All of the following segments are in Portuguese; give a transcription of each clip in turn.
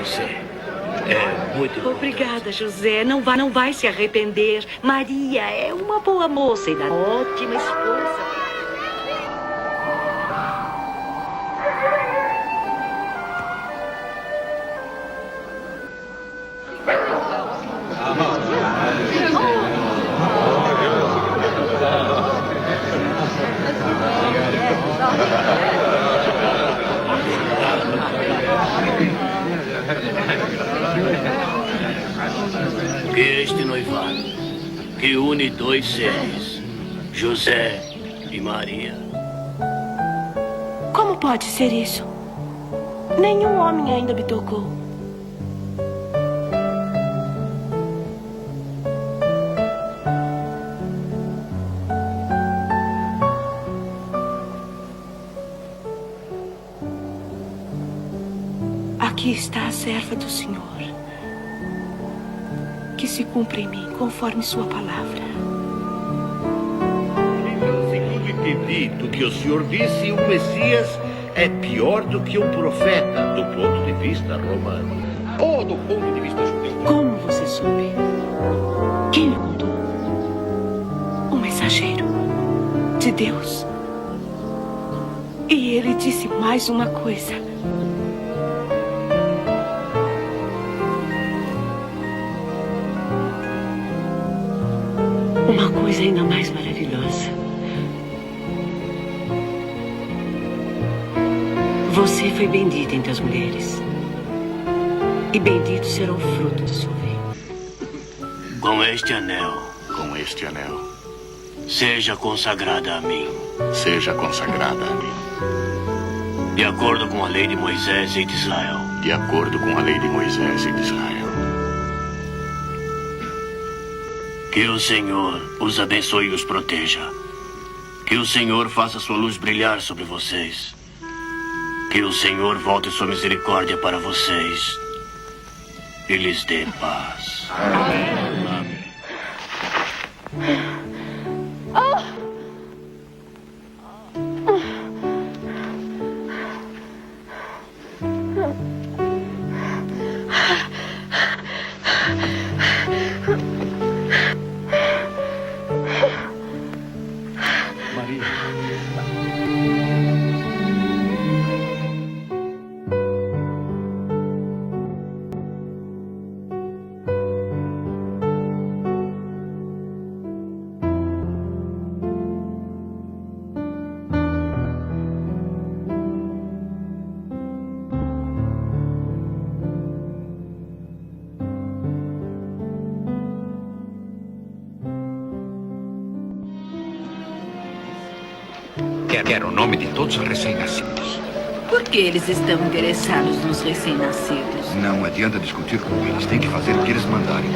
você. É muito importante. Obrigada, José. Não vai se arrepender. Maria é uma boa moça e uma ótima esposa. Que este noivado, que une dois seres, José e Maria. Como pode ser isso? Nenhum homem ainda me tocou. Aqui está a serva do Senhor. Que se cumpra em mim conforme sua palavra. Segundo entendi do que o senhor disse, o Messias é pior do que um profeta, do ponto de vista romano. Ou do ponto de vista judeu. Como você soube? Quem lhe contou? Um mensageiro de Deus. E ele disse mais uma coisa. Uma coisa ainda mais maravilhosa. Você foi bendita entre as mulheres. E bendito será o fruto do seu ventre. Com este anel, seja consagrada a mim. Seja consagrada a mim. De acordo com a lei de Moisés e de Israel. De acordo com a lei de Moisés e de Israel. Que o Senhor os abençoe e os proteja. Que o Senhor faça sua luz brilhar sobre vocês. Que o Senhor volte sua misericórdia para vocês e lhes dê paz. Amém. Quero o nome de todos os recém-nascidos. Por que eles estão interessados nos recém-nascidos? Não adianta discutir com eles. Tem que fazer o que eles mandarem.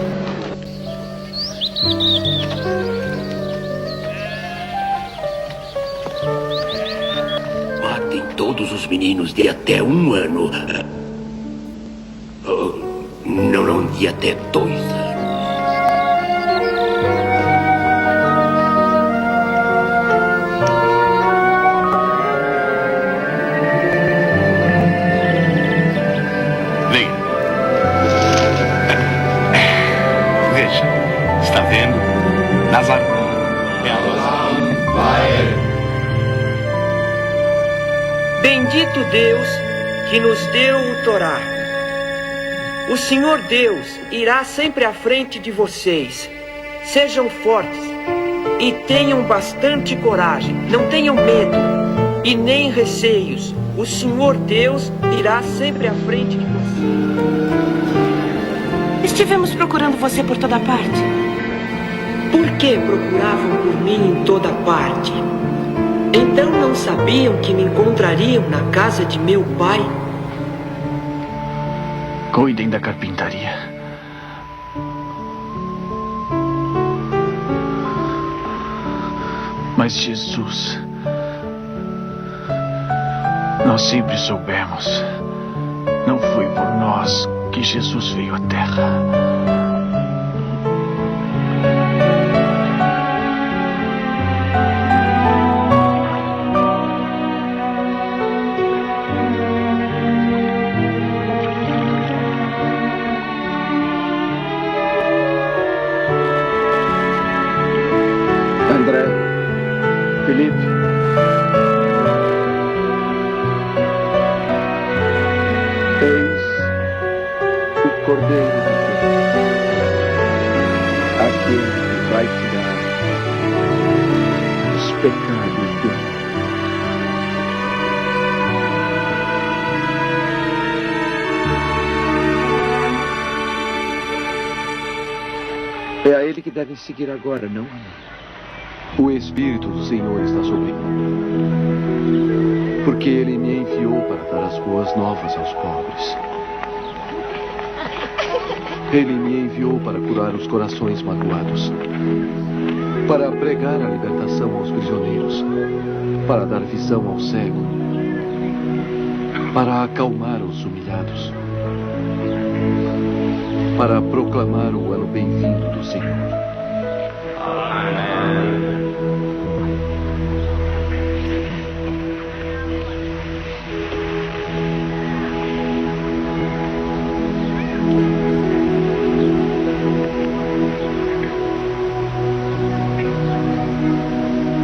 Matem todos os meninos de até 1 ano. Não, de até 2 anos. Nazaré. Bendito Deus que nos deu o Torá. O Senhor Deus irá sempre à frente de vocês. Sejam fortes e tenham bastante coragem. Não tenham medo e nem receios. O Senhor Deus irá sempre à frente de vocês. Estivemos procurando você por toda parte. Por que procuravam por mim em toda parte? Então não sabiam que me encontrariam na casa de meu pai? Cuidem da carpintaria. Mas Jesus, nós sempre soubemos. Não foi por nós que Jesus veio à Terra. Felipe. Eis o Cordeiro de Deus, aquele que vai tirar os pecados do mundo. É a ele que devem seguir agora, não a mim. O Espírito do Senhor está sobre mim, porque Ele me enviou para dar as boas novas aos pobres. Ele me enviou para curar os corações magoados, para pregar a libertação aos prisioneiros, para dar visão ao cego, para acalmar os humilhados, para proclamar o ano bem-vindo do Senhor.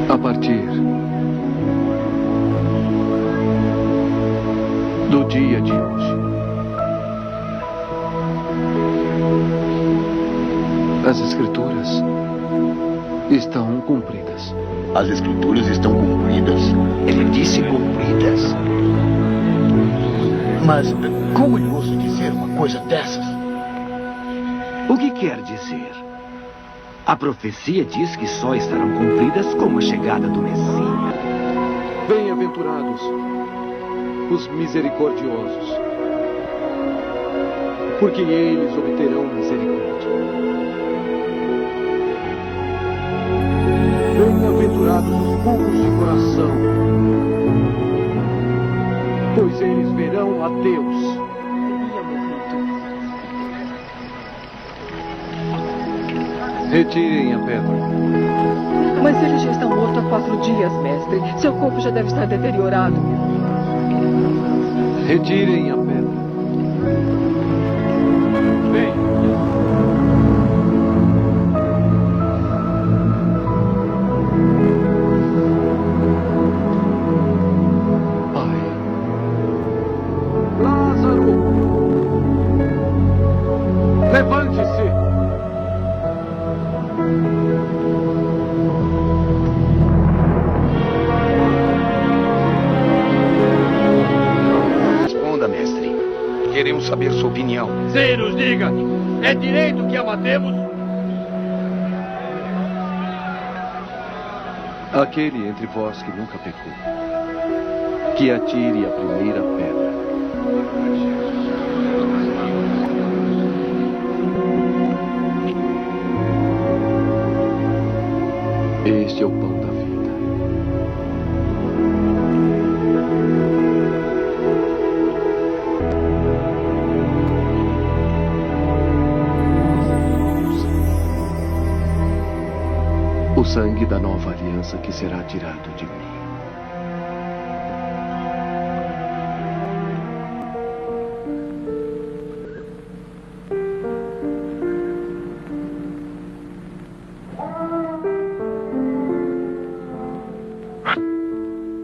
A partir do dia de hoje, as Escrituras estão cumpridas. As Escrituras estão cumpridas. Ele disse cumpridas. Mas como lhe ouço dizer uma coisa dessas? O que quer dizer? A profecia diz que só estarão cumpridas com a chegada do Messias. Bem-aventurados os misericordiosos, porque eles obterão misericórdia. Bem-aventurados os puros de coração, pois eles verão a Deus. Retirem a pedra. Mas ele já está morto há 4 dias, mestre. Seu corpo já deve estar deteriorado. Retirem a pedra. Bem. Pai. Lázaro. Levante-se. Queremos saber sua opinião. Sim, nos diga. É direito que a matemos? Aquele entre vós que nunca pecou, que atire a primeira pedra. Este é o pão da vida. O sangue da nova aliança que será tirado de mim.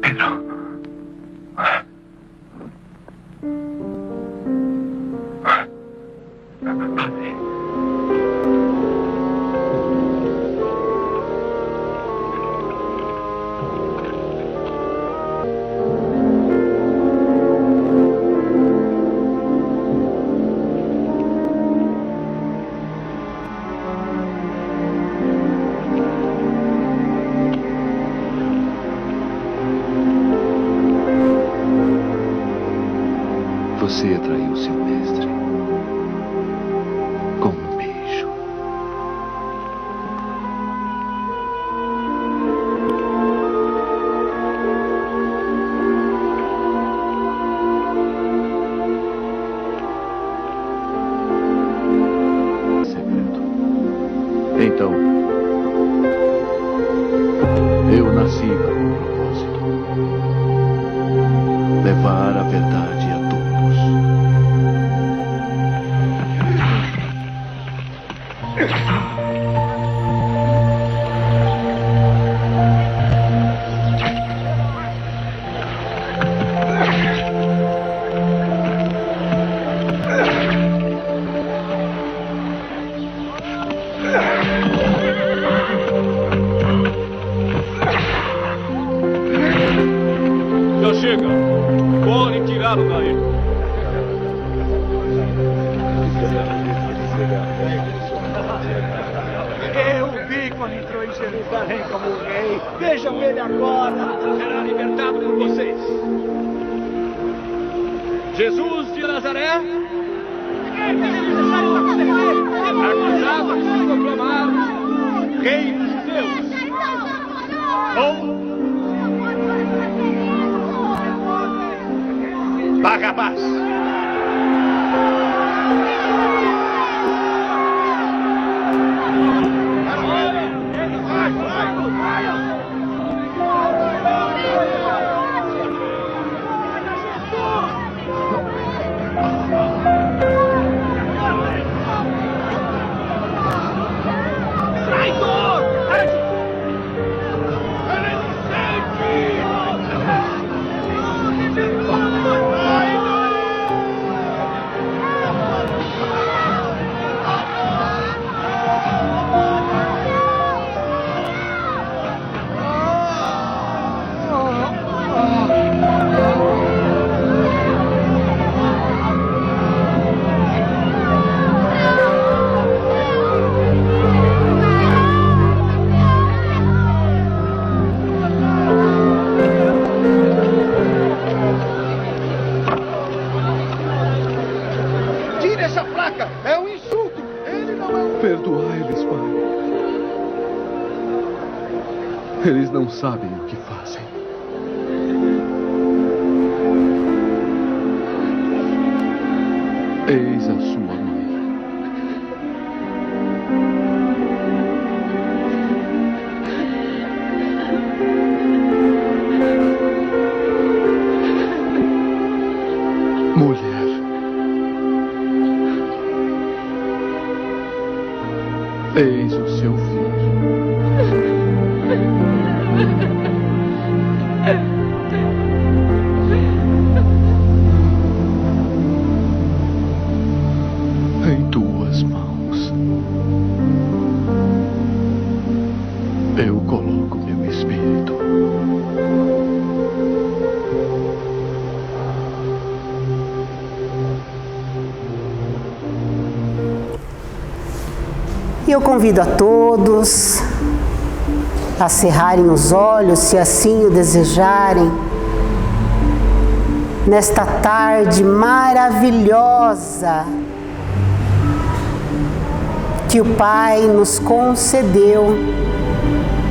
Pedro. Padre. Você traiu seu mestre com um beijo. Segredo. Então, eu nasci para um propósito. Levar a verdade a todos. Chega! Podem tirá-lo daí. Eu vi quando entrou em Jerusalém como rei. Vejam ele agora. Será libertado por vocês. Jesus de Nazaré, acusado de se proclamar Rei dos Judeus. Ou Barrabás. Perdoai-lhes, Pai. Eles não sabem o que fazem. Eis a sua mãe. Mulher. Eis o seu filho. Em tuas mãos eu coloco meu espírito. E eu convido a todos a cerrarem os olhos, se assim o desejarem, nesta tarde maravilhosa que o Pai nos concedeu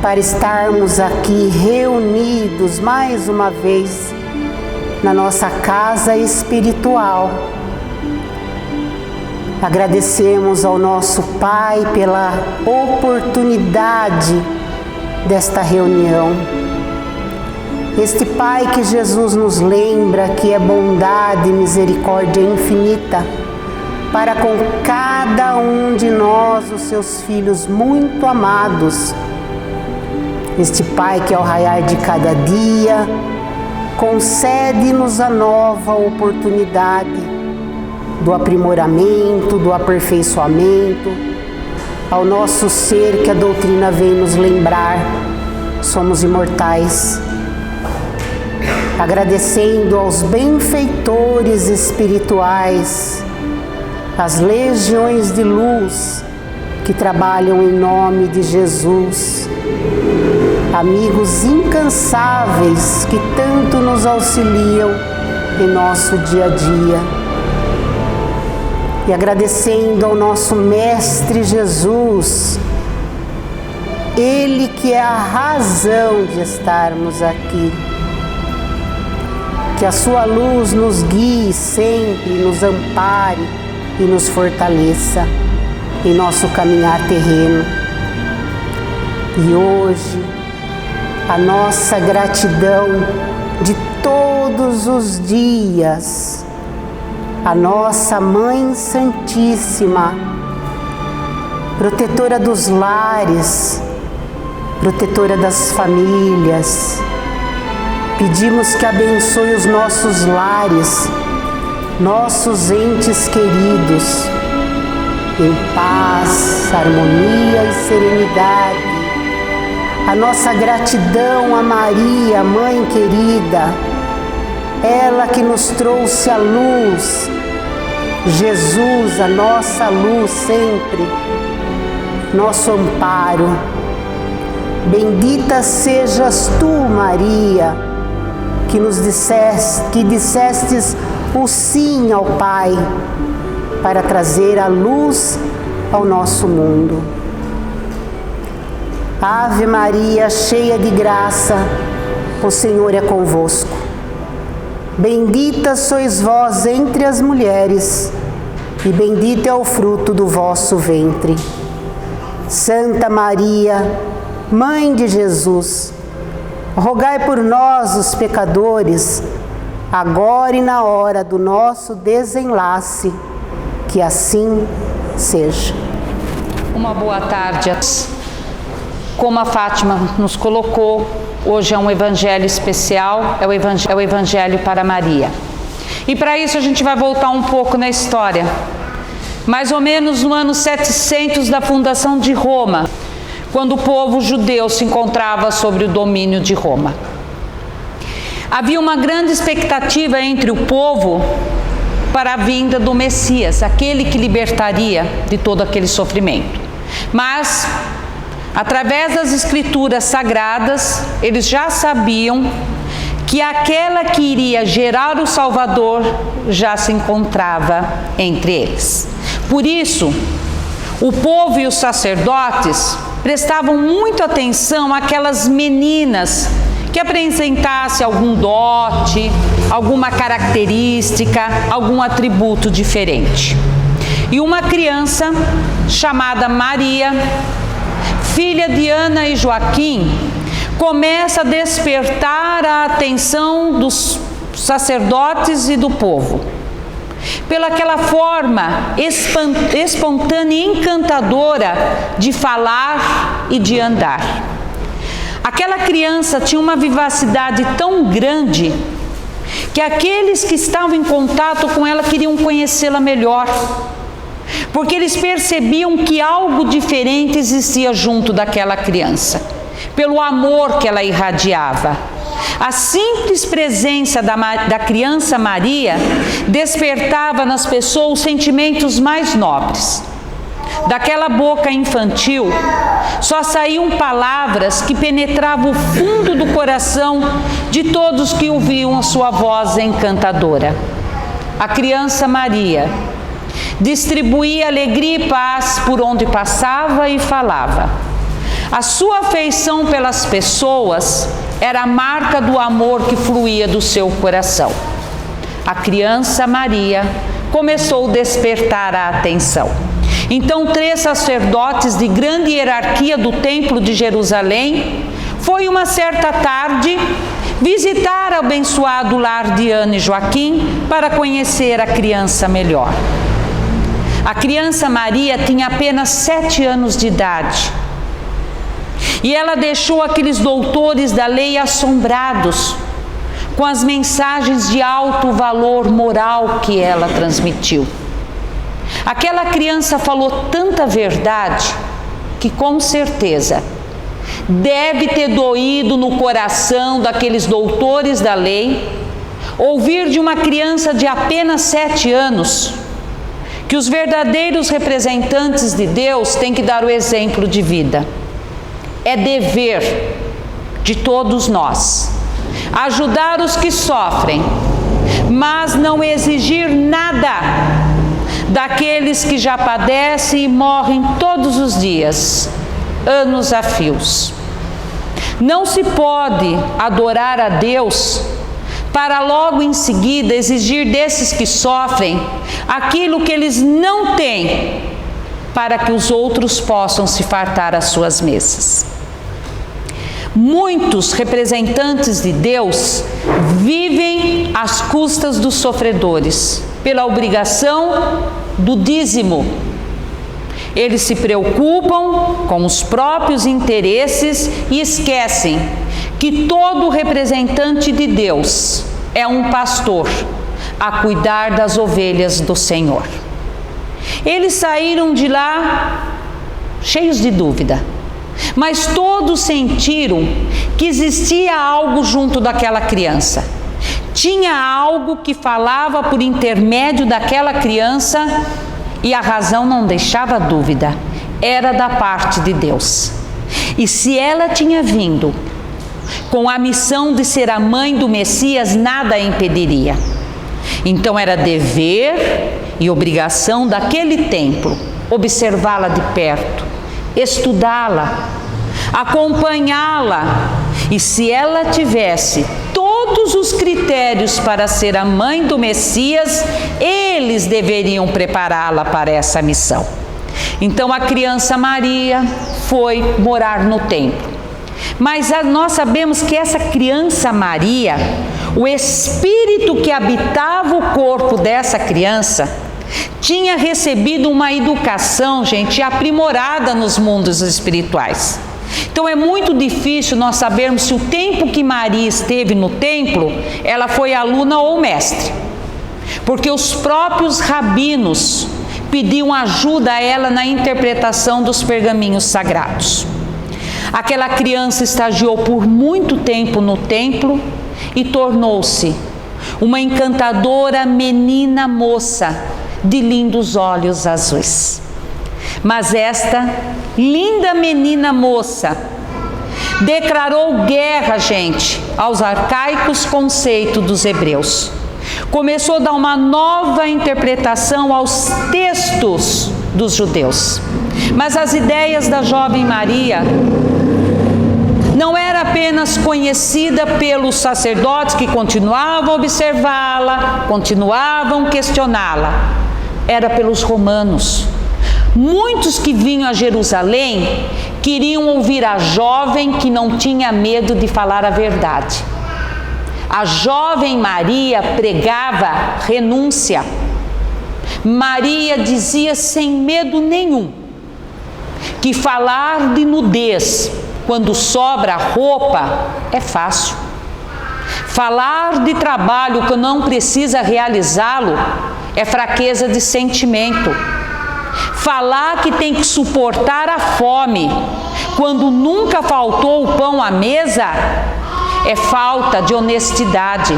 para estarmos aqui reunidos mais uma vez na nossa casa espiritual. Agradecemos ao nosso Pai pela oportunidade desta reunião. Este Pai que Jesus nos lembra que é bondade e misericórdia infinita para com cada um de nós, os seus filhos muito amados. Este Pai que ao raiar de cada dia concede-nos a nova oportunidade do aprimoramento, do aperfeiçoamento ao nosso ser, que a doutrina vem nos lembrar, somos imortais. Agradecendo aos benfeitores espirituais, as legiões de luz que trabalham em nome de Jesus, amigos incansáveis que tanto nos auxiliam em nosso dia a dia. E agradecendo ao nosso Mestre Jesus, Ele que é a razão de estarmos aqui. Que a sua luz nos guie sempre, nos ampare e nos fortaleça em nosso caminhar terreno. E hoje, a nossa gratidão de todos os dias, a nossa Mãe Santíssima, protetora dos lares, protetora das famílias. Pedimos que abençoe os nossos lares, nossos entes queridos, em paz, harmonia e serenidade. A nossa gratidão a Maria, Mãe querida, ela que nos trouxe a luz, Jesus, a nossa luz sempre, nosso amparo. Bendita sejas tu, Maria, que dissestes o sim ao Pai para trazer a luz ao nosso mundo. Ave Maria, cheia de graça, o Senhor é convosco. Bendita sois vós entre as mulheres, e bendito é o fruto do vosso ventre. Santa Maria, Mãe de Jesus, rogai por nós, os pecadores, agora e na hora do nosso desenlace, que assim seja. Uma boa tarde. Como a Fátima nos colocou, hoje é um evangelho especial, é o evangelho para Maria. E para isso a gente vai voltar um pouco na história. Mais ou menos no ano 700 da fundação de Roma, quando o povo judeu se encontrava sob o domínio de Roma. Havia uma grande expectativa entre o povo para a vinda do Messias, aquele que libertaria de todo aquele sofrimento. Mas, através das escrituras sagradas, eles já sabiam que aquela que iria gerar o Salvador já se encontrava entre eles. Por isso, o povo e os sacerdotes prestavam muita atenção àquelas meninas que apresentassem algum dote, alguma característica, algum atributo diferente. E uma criança chamada Maria, filha de Ana e Joaquim, começa a despertar a atenção dos sacerdotes e do povo. Pelaquela forma espontânea e encantadora de falar e de andar. Aquela criança tinha uma vivacidade tão grande que aqueles que estavam em contato com ela queriam conhecê-la melhor, porque eles percebiam que algo diferente existia junto daquela criança, pelo amor que ela irradiava. A simples presença da criança Maria despertava nas pessoas os sentimentos mais nobres. Daquela boca infantil só saíam palavras que penetravam o fundo do coração de todos que ouviam a sua voz encantadora. A criança Maria distribuía alegria e paz por onde passava e falava. A sua afeição pelas pessoas era a marca do amor que fluía do seu coração. A criança Maria começou a despertar a atenção. Então 3 sacerdotes de grande hierarquia do templo de Jerusalém foi uma certa tarde visitar o abençoado lar de Ana e Joaquim para conhecer a criança melhor. A criança Maria tinha apenas 7 anos de idade. E ela deixou aqueles doutores da lei assombrados com as mensagens de alto valor moral que ela transmitiu. Aquela criança falou tanta verdade que, com certeza, deve ter doído no coração daqueles doutores da lei ouvir de uma criança de apenas 7 anos que os verdadeiros representantes de Deus têm que dar o exemplo de vida. É dever de todos nós ajudar os que sofrem, mas não exigir nada daqueles que já padecem e morrem todos os dias, anos a fios. Não se pode adorar a Deus para logo em seguida exigir desses que sofrem aquilo que eles não têm, para que os outros possam se fartar às suas mesas. Muitos representantes de Deus vivem às custas dos sofredores, pela obrigação do dízimo. Eles se preocupam com os próprios interesses e esquecem que todo representante de Deus é um pastor a cuidar das ovelhas do Senhor. Eles saíram de lá cheios de dúvida, mas todos sentiram que existia algo junto daquela criança, Tinha algo que falava por intermédio daquela criança e a razão não deixava dúvida. Era da parte de Deus. E se ela tinha vindo com a missão de ser a mãe do Messias, nada a impediria. Então era dever e obrigação daquele templo observá-la de perto, estudá-la, acompanhá-la, e se ela tivesse todos os critérios para ser a mãe do Messias, eles deveriam prepará-la para essa missão. Então a criança Maria foi morar no templo. Mas nós sabemos que essa criança Maria, o espírito que habitava o corpo dessa criança, tinha recebido uma educação, gente, aprimorada nos mundos espirituais. Então é muito difícil nós sabermos se o tempo que Maria esteve no templo, ela foi aluna ou mestre. Porque os próprios rabinos pediam ajuda a ela na interpretação dos pergaminhos sagrados. Aquela criança estagiou por muito tempo no templo e tornou-se uma encantadora menina moça de lindos olhos azuis. Mas esta linda menina moça declarou guerra, gente, aos arcaicos conceitos dos hebreus. Começou a dar uma nova interpretação aos textos dos judeus. Mas as ideias da jovem Maria não era apenas conhecida pelos sacerdotes que continuavam a observá-la, continuavam a questioná-la. Era pelos romanos. Muitos que vinham a Jerusalém queriam ouvir a jovem que não tinha medo de falar a verdade. A jovem Maria pregava renúncia. Maria dizia sem medo nenhum que falar de nudez quando sobra roupa é fácil. Falar de trabalho que não precisa realizá-lo é fraqueza de sentimento. Falar que tem que suportar a fome quando nunca faltou o pão à mesa é falta de honestidade.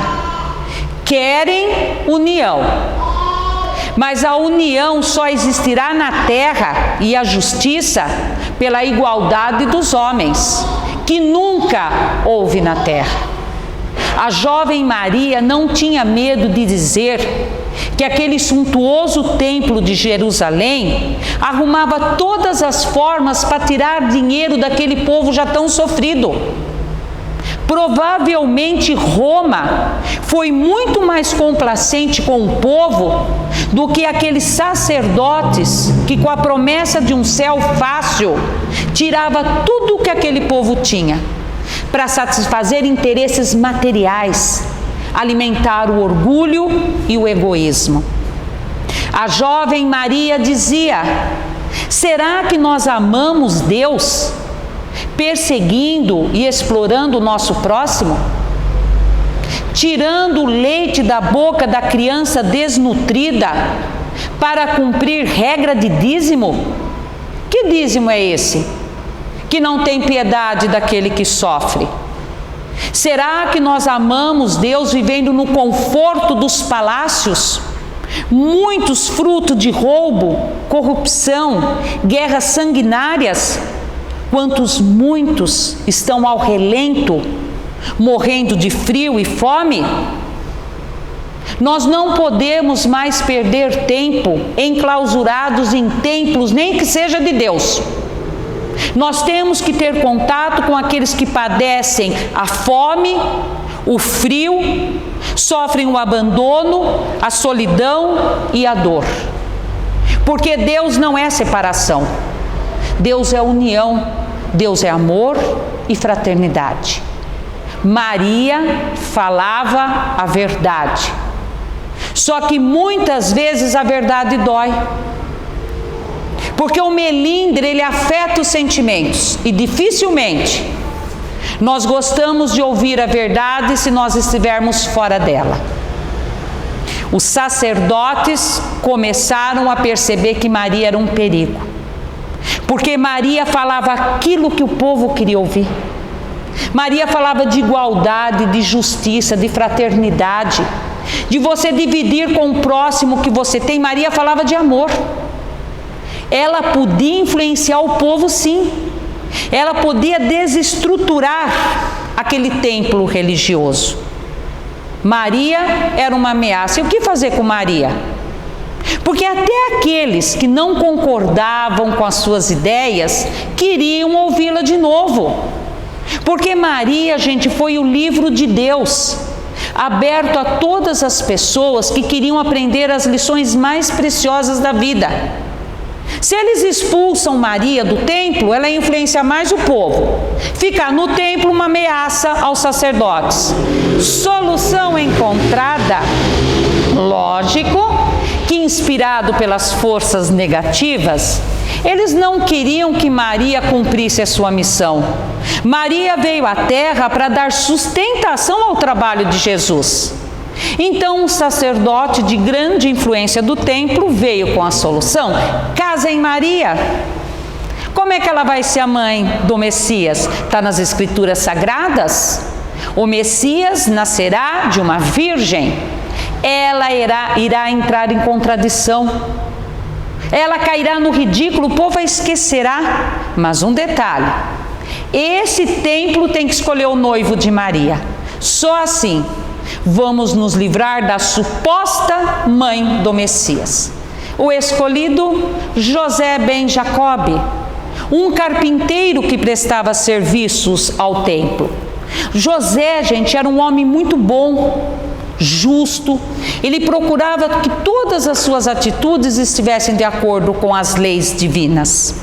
Querem união, mas a união só existirá na terra e a justiça pela igualdade dos homens, que nunca houve na terra. A jovem Maria não tinha medo de dizer que aquele suntuoso templo de Jerusalém arrumava todas as formas para tirar dinheiro daquele povo já tão sofrido. Provavelmente Roma foi muito mais complacente com o povo do que aqueles sacerdotes que, com a promessa de um céu fácil, tirava tudo o que aquele povo tinha para satisfazer interesses materiais, alimentar o orgulho e o egoísmo. A jovem Maria dizia: será que nós amamos Deus perseguindo e explorando o nosso próximo? Tirando o leite da boca da criança desnutrida para cumprir regra de dízimo? Que dízimo é esse? Que não tem piedade daquele que sofre. Será que nós amamos Deus vivendo no conforto dos palácios? Muitos frutos de roubo, corrupção, guerras sanguinárias. Quantos muitos estão ao relento, morrendo de frio e fome? Nós não podemos mais perder tempo enclausurados em templos, nem que seja de Deus. Nós temos que ter contato com aqueles que padecem a fome, o frio, sofrem o abandono, a solidão e a dor. Porque Deus não é separação. Deus é união, Deus é amor e fraternidade. Maria falava a verdade. Só que muitas vezes a verdade dói. Porque o melindre, ele afeta os sentimentos e dificilmente nós gostamos de ouvir a verdade se nós estivermos fora dela. Os sacerdotes começaram a perceber que Maria era um perigo, porque Maria falava aquilo que o povo queria ouvir. Maria falava de igualdade, de justiça, de fraternidade, de você dividir com o próximo que você tem. Maria falava de amor. Ela podia influenciar o povo, sim. Ela podia desestruturar aquele templo religioso. Maria era uma ameaça. E o que fazer com Maria? Porque até aqueles que não concordavam com as suas ideias queriam ouvi-la de novo. Porque Maria, gente, foi o livro de Deus, aberto a todas as pessoas que queriam aprender as lições mais preciosas da vida. Se eles expulsam Maria do templo, ela influencia mais o povo. Fica no templo uma ameaça aos sacerdotes. Solução encontrada? Lógico que, inspirado pelas forças negativas, eles não queriam que Maria cumprisse a sua missão. Maria veio à terra para dar sustentação ao trabalho de Jesus. Então, um sacerdote de grande influência do templo veio com a solução: casem Maria. Como é que ela vai ser a mãe do Messias? Está nas Escrituras Sagradas. O Messias nascerá de uma virgem. Ela irá entrar em contradição. Ela cairá no ridículo, o povo a esquecerá. Mas um detalhe: esse templo tem que escolher o noivo de Maria. Só assim vamos nos livrar da suposta mãe do Messias. O escolhido, José ben Jacobe, um carpinteiro que prestava serviços ao templo. José, gente, era um homem muito bom, justo. Ele procurava que todas as suas atitudes estivessem de acordo com as leis divinas.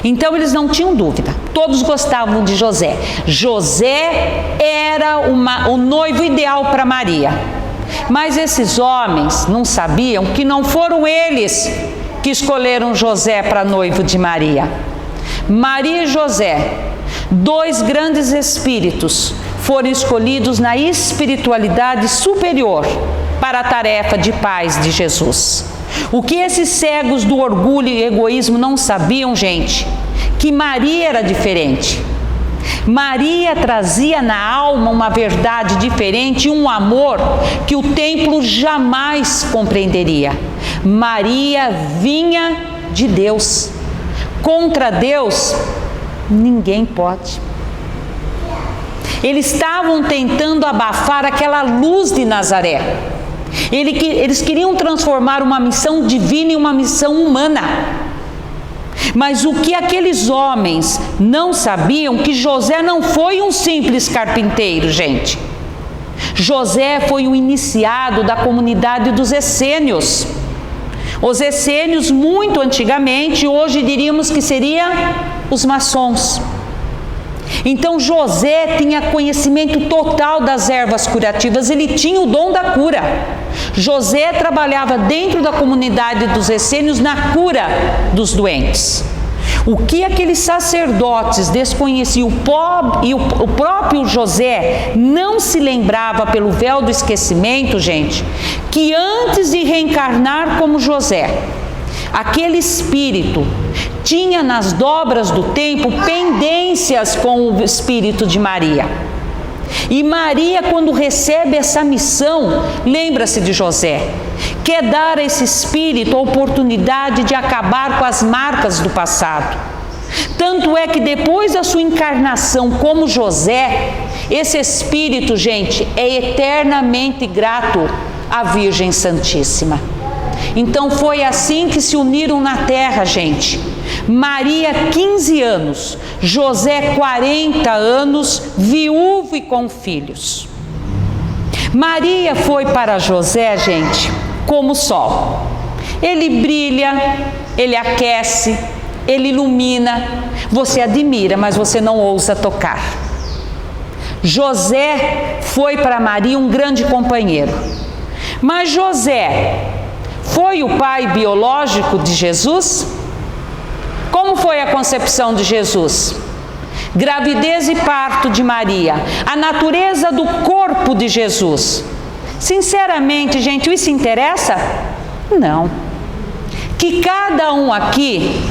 Então eles não tinham dúvida, todos gostavam de José. José era o noivo ideal para Maria. Mas esses homens não sabiam que não foram eles que escolheram José para noivo de Maria. Maria e José, dois grandes espíritos, foram escolhidos na espiritualidade superior para a tarefa de pais de Jesus. O que esses cegos do orgulho e egoísmo não sabiam, gente, que Maria era diferente. Maria trazia na alma uma verdade diferente e um amor que o templo jamais compreenderia. Maria vinha de Deus. Contra Deus, ninguém pode. Eles estavam tentando abafar aquela luz de Nazaré. Eles queriam transformar uma missão divina em uma missão humana. Mas o que aqueles homens não sabiam, que José não foi um simples carpinteiro, gente. José foi o iniciado da comunidade dos essênios. Os essênios, muito antigamente, hoje diríamos que seriam os maçons. Então José tinha conhecimento total das ervas curativas, ele tinha o dom da cura. José trabalhava dentro da comunidade dos essênios na cura dos doentes. O que aqueles sacerdotes desconheciam, o próprio José não se lembrava pelo véu do esquecimento, gente, que antes de reencarnar como José, aquele espírito tinha nas dobras do templo pendências com o espírito de Maria. E Maria, quando recebe essa missão, lembra-se de José, quer dar a esse espírito a oportunidade de acabar com as marcas do passado. Tanto é que depois da sua encarnação como José, esse espírito, gente, é eternamente grato à Virgem Santíssima. Então foi assim que se uniram na terra, gente. Maria 15 anos, José 40 anos, viúvo e com filhos. Maria foi para José, gente, como o sol. Ele brilha, ele aquece, ele ilumina. Você admira, mas você não ousa tocar. José foi para Maria um grande companheiro. Mas José foi o pai biológico de Jesus? Como foi a concepção de Jesus? Gravidez e parto de Maria, a natureza do corpo de Jesus. Sinceramente, gente, isso interessa? Não. Que cada um aqui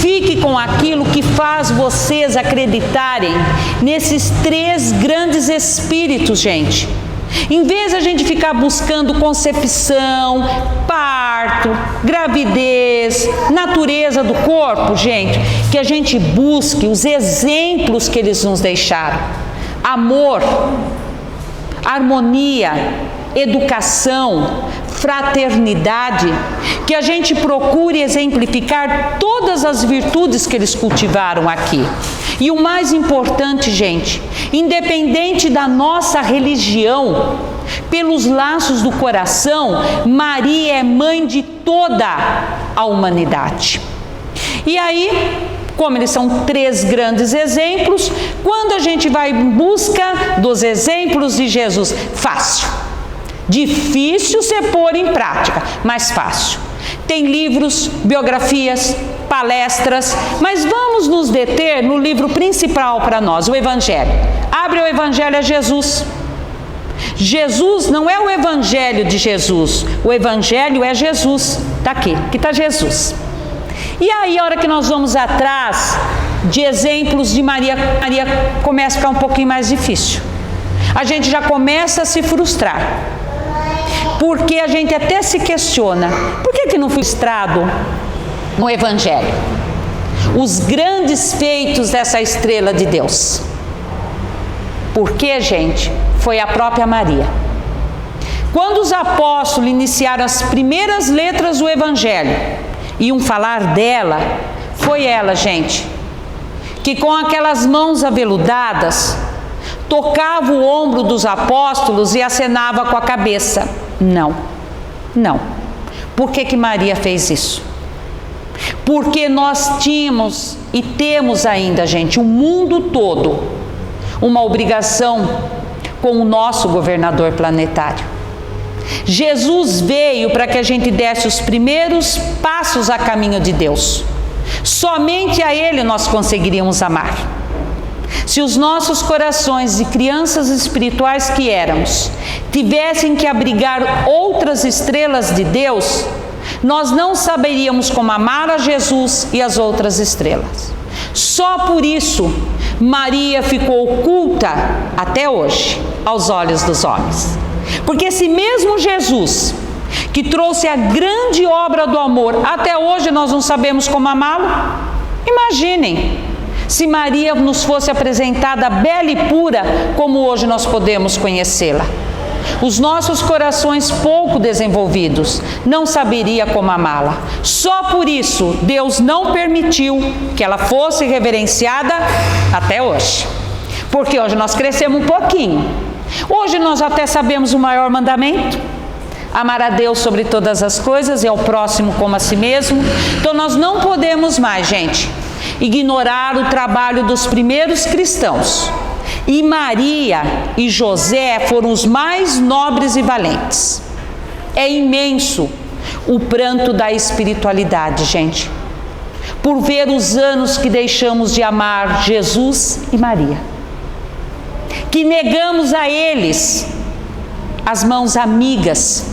Fique com aquilo que faz vocês acreditarem nesses 3 grandes espíritos, gente. Em vez de a gente ficar buscando concepção, parto, gravidez, natureza do corpo, gente, que a gente busque os exemplos que eles nos deixaram. Amor, harmonia, educação, fraternidade, que a gente procure exemplificar todas as virtudes que eles cultivaram aqui. E o mais importante, gente, independente da nossa religião, pelos laços do coração, Maria é mãe de toda a humanidade. E aí, como eles são 3 grandes exemplos, quando a gente vai em busca dos exemplos de Jesus, fácil. Difícil você pôr em prática, mas fácil. Tem livros, biografias, palestras, mas vamos nos deter no livro principal para nós, o Evangelho. Abre o Evangelho a Jesus. Jesus não é o Evangelho de Jesus, o Evangelho é Jesus. Está aqui, que está Jesus. E aí, a hora que nós vamos atrás de exemplos de Maria, Maria começa a ficar um pouquinho mais difícil. A gente já começa a se frustrar. Porque a gente até se questiona, por que não foi registrado no Evangelho os grandes feitos dessa estrela de Deus? Porque, gente, foi a própria Maria. Quando os apóstolos iniciaram as primeiras letras do Evangelho, iam falar dela, foi ela, gente, que com aquelas mãos aveludadas, tocava o ombro dos apóstolos e acenava com a cabeça. Não, não. Por que Maria fez isso? Porque nós tínhamos e temos ainda, gente, o mundo todo, uma obrigação com o nosso governador planetário. Jesus veio para que a gente desse os primeiros passos a caminho de Deus. Somente a Ele nós conseguiríamos amar. Se os nossos corações de crianças espirituais que éramos tivessem que abrigar outras estrelas de Deus, nós não saberíamos como amar a Jesus e as outras estrelas. Só por isso Maria ficou oculta até hoje aos olhos dos homens. Porque esse mesmo Jesus que trouxe a grande obra do amor, até hoje nós não sabemos como amá-lo. Imaginem se Maria nos fosse apresentada bela e pura, como hoje nós podemos conhecê-la. Os nossos corações pouco desenvolvidos não saberiam como amá-la. Só por isso Deus não permitiu que ela fosse reverenciada até hoje. Porque hoje nós crescemos um pouquinho. Hoje nós até sabemos o maior mandamento: amar a Deus sobre todas as coisas e ao próximo como a si mesmo. Então nós não podemos mais, gente, ignorar o trabalho dos primeiros cristãos. E Maria e José foram os mais nobres e valentes. É imenso o pranto da espiritualidade, gente, por ver os anos que deixamos de amar Jesus e Maria, que negamos a eles as mãos amigas,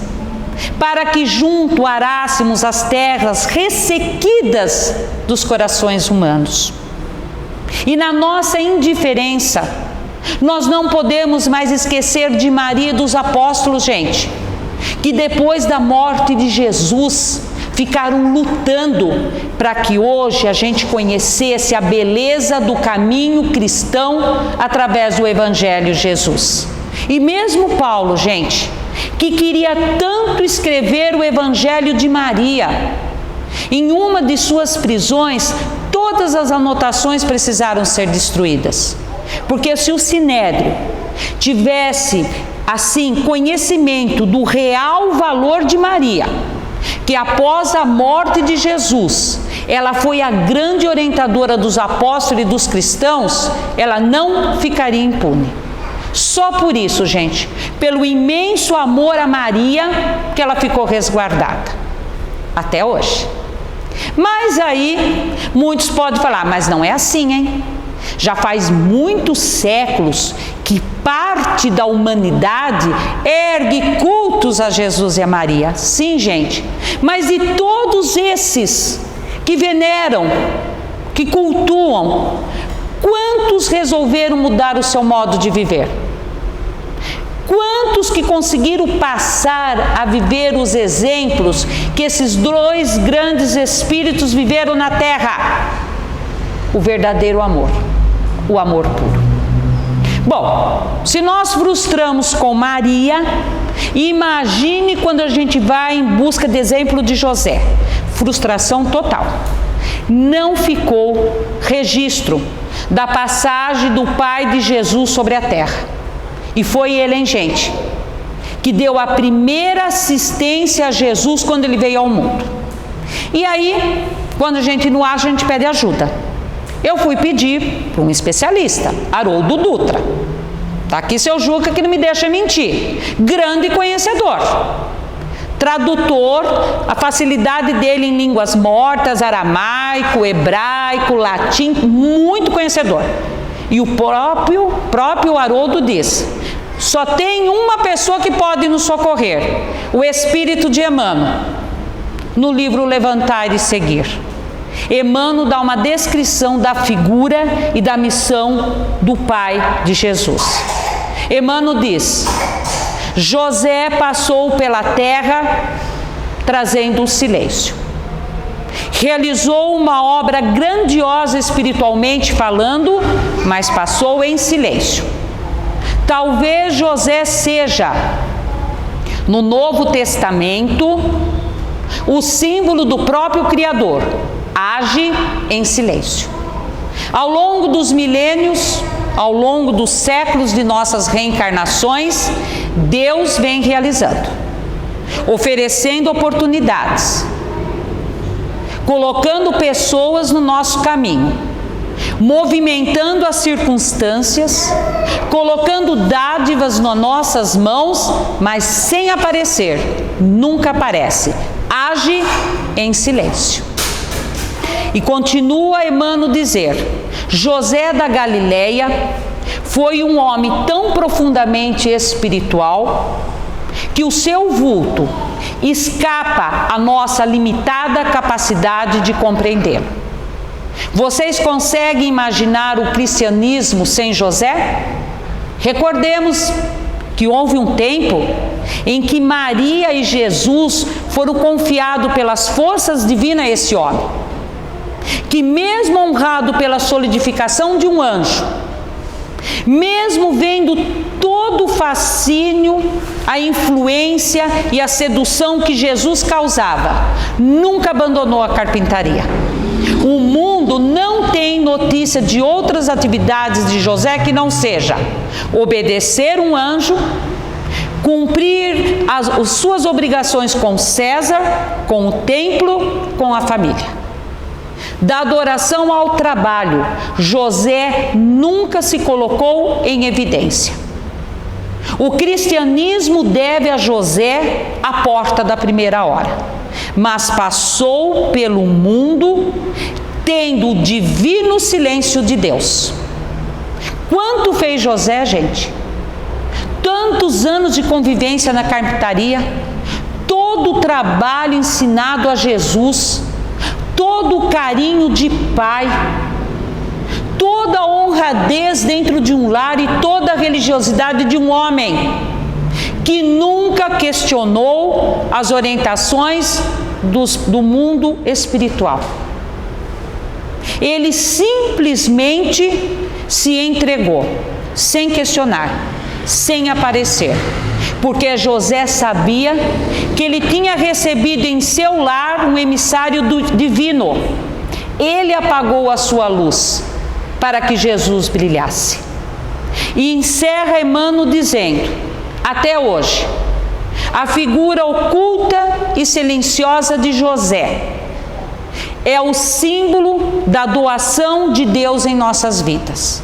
para que junto arássemos as terras ressequidas dos corações humanos. E na nossa indiferença, nós não podemos mais esquecer de Maria e dos apóstolos, gente, que depois da morte de Jesus, ficaram lutando para que hoje a gente conhecesse a beleza do caminho cristão através do Evangelho de Jesus. E mesmo Paulo, gente, que queria tanto escrever o Evangelho de Maria, em uma de suas prisões, todas as anotações precisaram ser destruídas. Porque se o Sinédrio tivesse, assim, conhecimento do real valor de Maria, que após a morte de Jesus, ela foi a grande orientadora dos apóstolos e dos cristãos, ela não ficaria impune. Só por isso, gente, pelo imenso amor a Maria, que ela ficou resguardada, até hoje. Mas aí, muitos podem falar, mas não é assim, hein? Já faz muitos séculos que parte da humanidade ergue cultos a Jesus e a Maria. Sim, gente, mas e todos esses que veneram que cultuam, quantos resolveram mudar o seu modo de viver? Quantos que conseguiram passar a viver os exemplos que esses dois grandes espíritos viveram na terra? O verdadeiro amor, o amor puro. Bom, se nós frustramos com Maria, imagine quando a gente vai em busca de exemplo de José. Frustração total. Não ficou registro da passagem do Pai de Jesus sobre a terra. E foi ele, hein, gente, que deu a primeira assistência a Jesus quando ele veio ao mundo. E aí, quando a gente não acha, a gente pede ajuda. Eu fui pedir para um especialista, Haroldo Dutra. Está aqui seu Juca, que não me deixa mentir. Grande conhecedor. Tradutor, a facilidade dele em línguas mortas, aramaico, hebraico, latim, muito conhecedor. E o próprio Haroldo diz: só tem uma pessoa que pode nos socorrer, o Espírito de Emmanuel. No livro Levantar e Seguir, Emmanuel dá uma descrição da figura e da missão do Pai de Jesus. Emmanuel diz: José passou pela terra trazendo o silêncio. Realizou uma obra grandiosa espiritualmente falando, mas passou em silêncio. Talvez José seja, no Novo Testamento, o símbolo do próprio Criador. Age em silêncio. Ao longo dos milênios, ao longo dos séculos de nossas reencarnações, Deus vem realizando, oferecendo oportunidades, colocando pessoas no nosso caminho, movimentando as circunstâncias, colocando dádivas nas nossas mãos, mas sem aparecer, nunca aparece. Age em silêncio. E continua Emmanuel dizer: José da Galileia foi um homem tão profundamente espiritual que o seu vulto escapa à nossa limitada capacidade de compreendê-lo. Vocês conseguem imaginar o cristianismo sem José? Recordemos que houve um tempo em que Maria e Jesus foram confiados pelas forças divinas a esse homem, que mesmo honrado pela solidificação de um anjo, mesmo vendo todo o fascínio, a influência e a sedução que Jesus causava, nunca abandonou a carpintaria. O mundo não tem notícia de outras atividades de José que não seja obedecer um anjo, cumprir as suas obrigações com César, com o templo, com a família. Da adoração ao trabalho, José nunca se colocou em evidência. O cristianismo deve a José a porta da primeira hora, mas passou pelo mundo tendo o divino silêncio de Deus. Quanto fez José, gente? Tantos anos de convivência na carpintaria, todo o trabalho ensinado a Jesus, todo o carinho de pai, toda a honradez dentro de um lar e toda a religiosidade de um homem que nunca questionou as orientações do mundo espiritual. Ele simplesmente se entregou, sem questionar, sem aparecer, porque José sabia que ele tinha recebido em seu lar um emissário divino. Ele apagou a sua luz para que Jesus brilhasse. E encerra Emmanuel dizendo: até hoje, a figura oculta e silenciosa de José é o símbolo da doação de Deus em nossas vidas.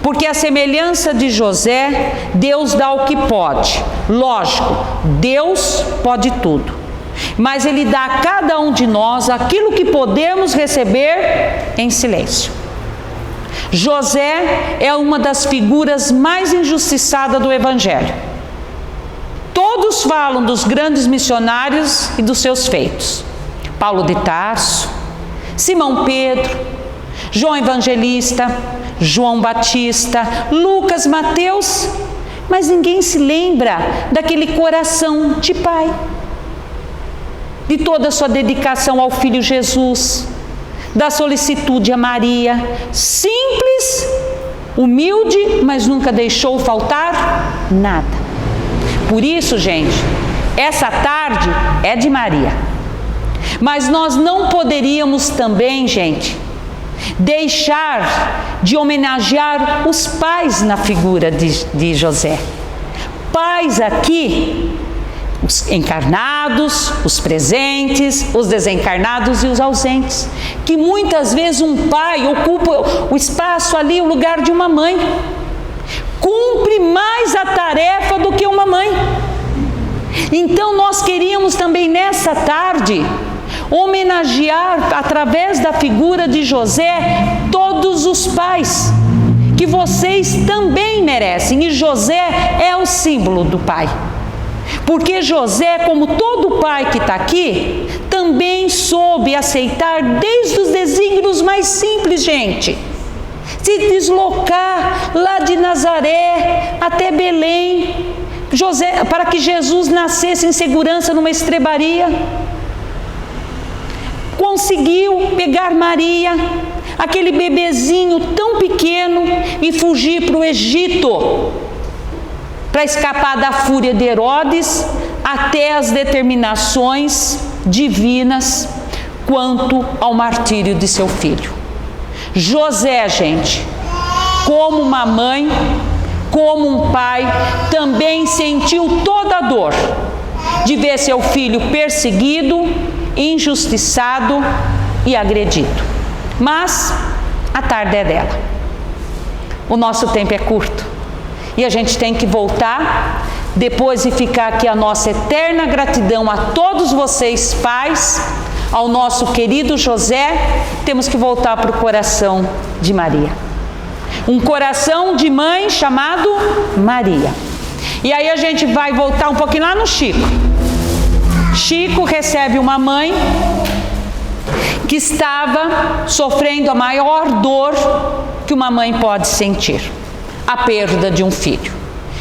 Porque a semelhança de José, Deus dá o que pode. Lógico, Deus pode tudo. Mas Ele dá a cada um de nós aquilo que podemos receber em silêncio. José é uma das figuras mais injustiçadas do Evangelho. Todos falam dos grandes missionários e dos seus feitos. Paulo de Tarso, Simão Pedro, João Evangelista, João Batista, Lucas, Mateus, mas ninguém se lembra daquele coração de pai, de toda a sua dedicação ao Filho Jesus, da solicitude a Maria, simples, humilde, mas nunca deixou faltar nada. Por isso, gente, essa tarde é de Maria. Mas nós não poderíamos também, gente, deixar de homenagear os pais na figura de José. Pais aqui, os encarnados, os presentes, os desencarnados e os ausentes, que muitas vezes um pai ocupa o espaço ali, o lugar de uma mãe, cumpre mais a tarefa do que uma mãe. Então nós queríamos também nessa tarde homenagear através da figura de José todos os pais, que vocês também merecem, e José é o símbolo do pai. Porque José, como todo pai que está aqui, também soube aceitar desde os desígnios mais simples, gente. Se deslocar lá de Nazaré até Belém, José, para que Jesus nascesse em segurança numa estrebaria. Conseguiu pegar Maria, aquele bebezinho tão pequeno, e fugir para o Egito, para escapar da fúria de Herodes, até as determinações divinas quanto ao martírio de seu filho. José, gente, como uma mãe, como um pai, também sentiu toda a dor de ver seu filho perseguido, injustiçado e agredido. Mas a tarde é dela. O nosso tempo é curto e a gente tem que voltar. Depois de ficar aqui a nossa eterna gratidão a todos vocês, pais, ao nosso querido José, temos que voltar para o coração de Maria. Um coração de mãe chamado Maria. E aí a gente vai voltar um pouquinho lá no Chico. Chico recebe uma mãe que estava sofrendo a maior dor que uma mãe pode sentir, a perda de um filho.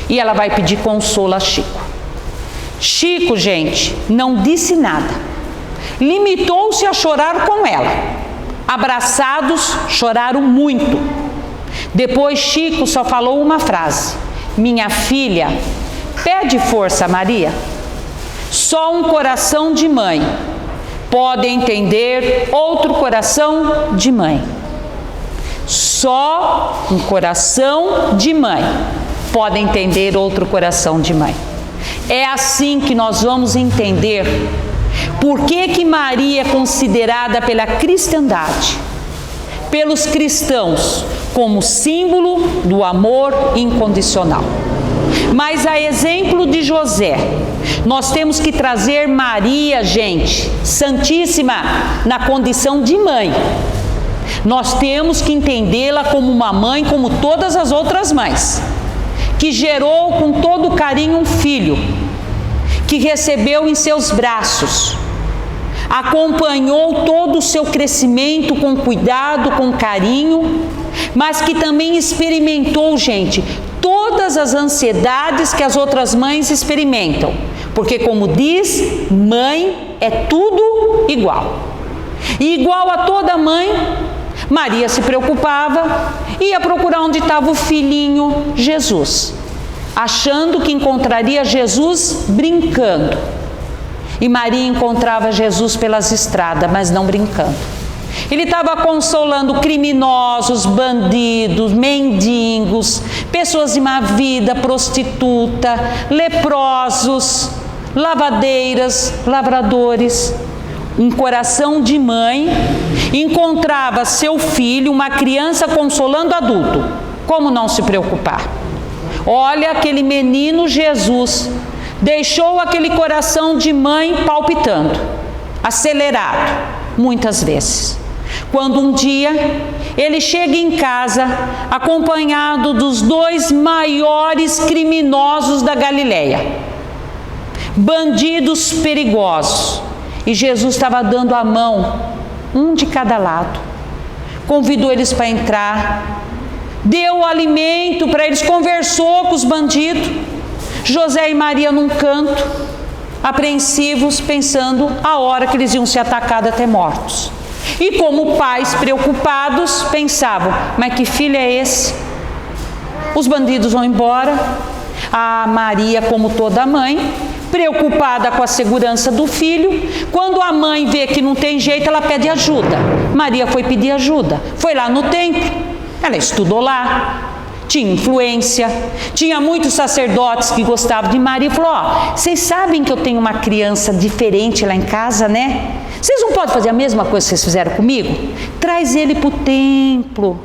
E ela vai pedir consolo a Chico. Chico, gente, não disse nada. Limitou-se a chorar com ela. Abraçados, choraram muito. Depois Chico só falou uma frase: minha filha, pede força a Maria. Só um coração de mãe pode entender outro coração de mãe. Só um coração de mãe pode entender outro coração de mãe. É assim que nós vamos entender por que Maria é considerada pela cristandade, pelos cristãos, como símbolo do amor incondicional. Mas a exemplo de José, nós temos que trazer Maria, gente, Santíssima, na condição de mãe. Nós temos que entendê-la como uma mãe, como todas as outras mães, que gerou com todo carinho um filho, que recebeu em seus braços, acompanhou todo o seu crescimento com cuidado, com carinho, mas que também experimentou, gente, todas as ansiedades que as outras mães experimentam, porque, como diz, mãe é tudo igual. E igual a toda mãe, Maria se preocupava, ia procurar onde estava o filhinho Jesus, achando que encontraria Jesus brincando. E Maria encontrava Jesus pelas estradas, mas não brincando. Ele estava consolando criminosos, bandidos, mendigos, pessoas de má vida, prostituta, leprosos, lavadeiras, lavradores. Um coração de mãe encontrava seu filho, uma criança, consolando adulto. Como não se preocupar? Olha, aquele menino Jesus deixou aquele coração de mãe palpitando, acelerado, muitas vezes. Quando um dia ele chega em casa acompanhado dos 2 maiores criminosos da Galileia, bandidos perigosos, e Jesus estava dando a mão, um de cada lado, convidou eles para entrar, deu alimento para eles, conversou com os bandidos. José e Maria num canto, apreensivos, pensando a hora que eles iam ser atacados até mortos. E como pais preocupados, pensavam, mas que filho é esse? Os bandidos vão embora. A Maria, como toda mãe, preocupada com a segurança do filho, quando a mãe vê que não tem jeito, ela pede ajuda. Maria foi pedir ajuda, foi lá no templo, ela estudou lá, tinha influência, tinha muitos sacerdotes que gostavam de Maria, e falou, vocês sabem que eu tenho uma criança diferente lá em casa, né? Vocês não podem fazer a mesma coisa que vocês fizeram comigo? Traz ele para o templo,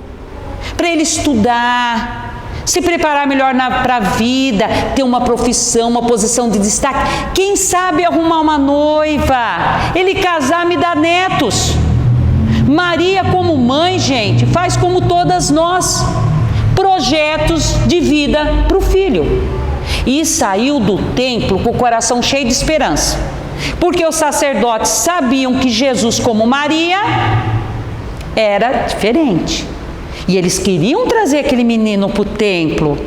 para ele estudar, se preparar melhor para a vida, ter uma profissão, uma posição de destaque. Quem sabe arrumar uma noiva, ele casar, me dá netos. Maria, como mãe, gente, faz como todas nós, projetos de vida para o filho. E saiu do templo com o coração cheio de esperança, porque os sacerdotes sabiam que Jesus, como Maria, era diferente. E eles queriam trazer aquele menino para o templo,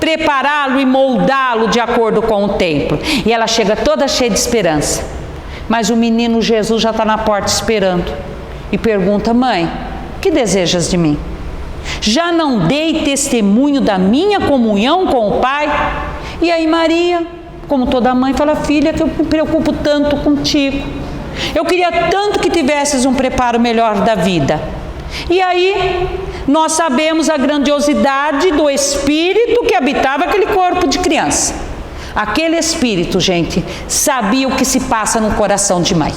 prepará-lo e moldá-lo de acordo com o templo. E ela chega toda cheia de esperança. Mas o menino Jesus já está na porta esperando. E pergunta, mãe, o que desejas de mim? Já não dei testemunho da minha comunhão com o Pai? E aí Maria, como toda mãe, fala, filha, que eu me preocupo tanto contigo. Eu queria tanto que tivesses um preparo melhor da vida. E aí, nós sabemos a grandiosidade do Espírito que habitava aquele corpo de criança. Aquele Espírito, gente, sabia o que se passa no coração de mãe.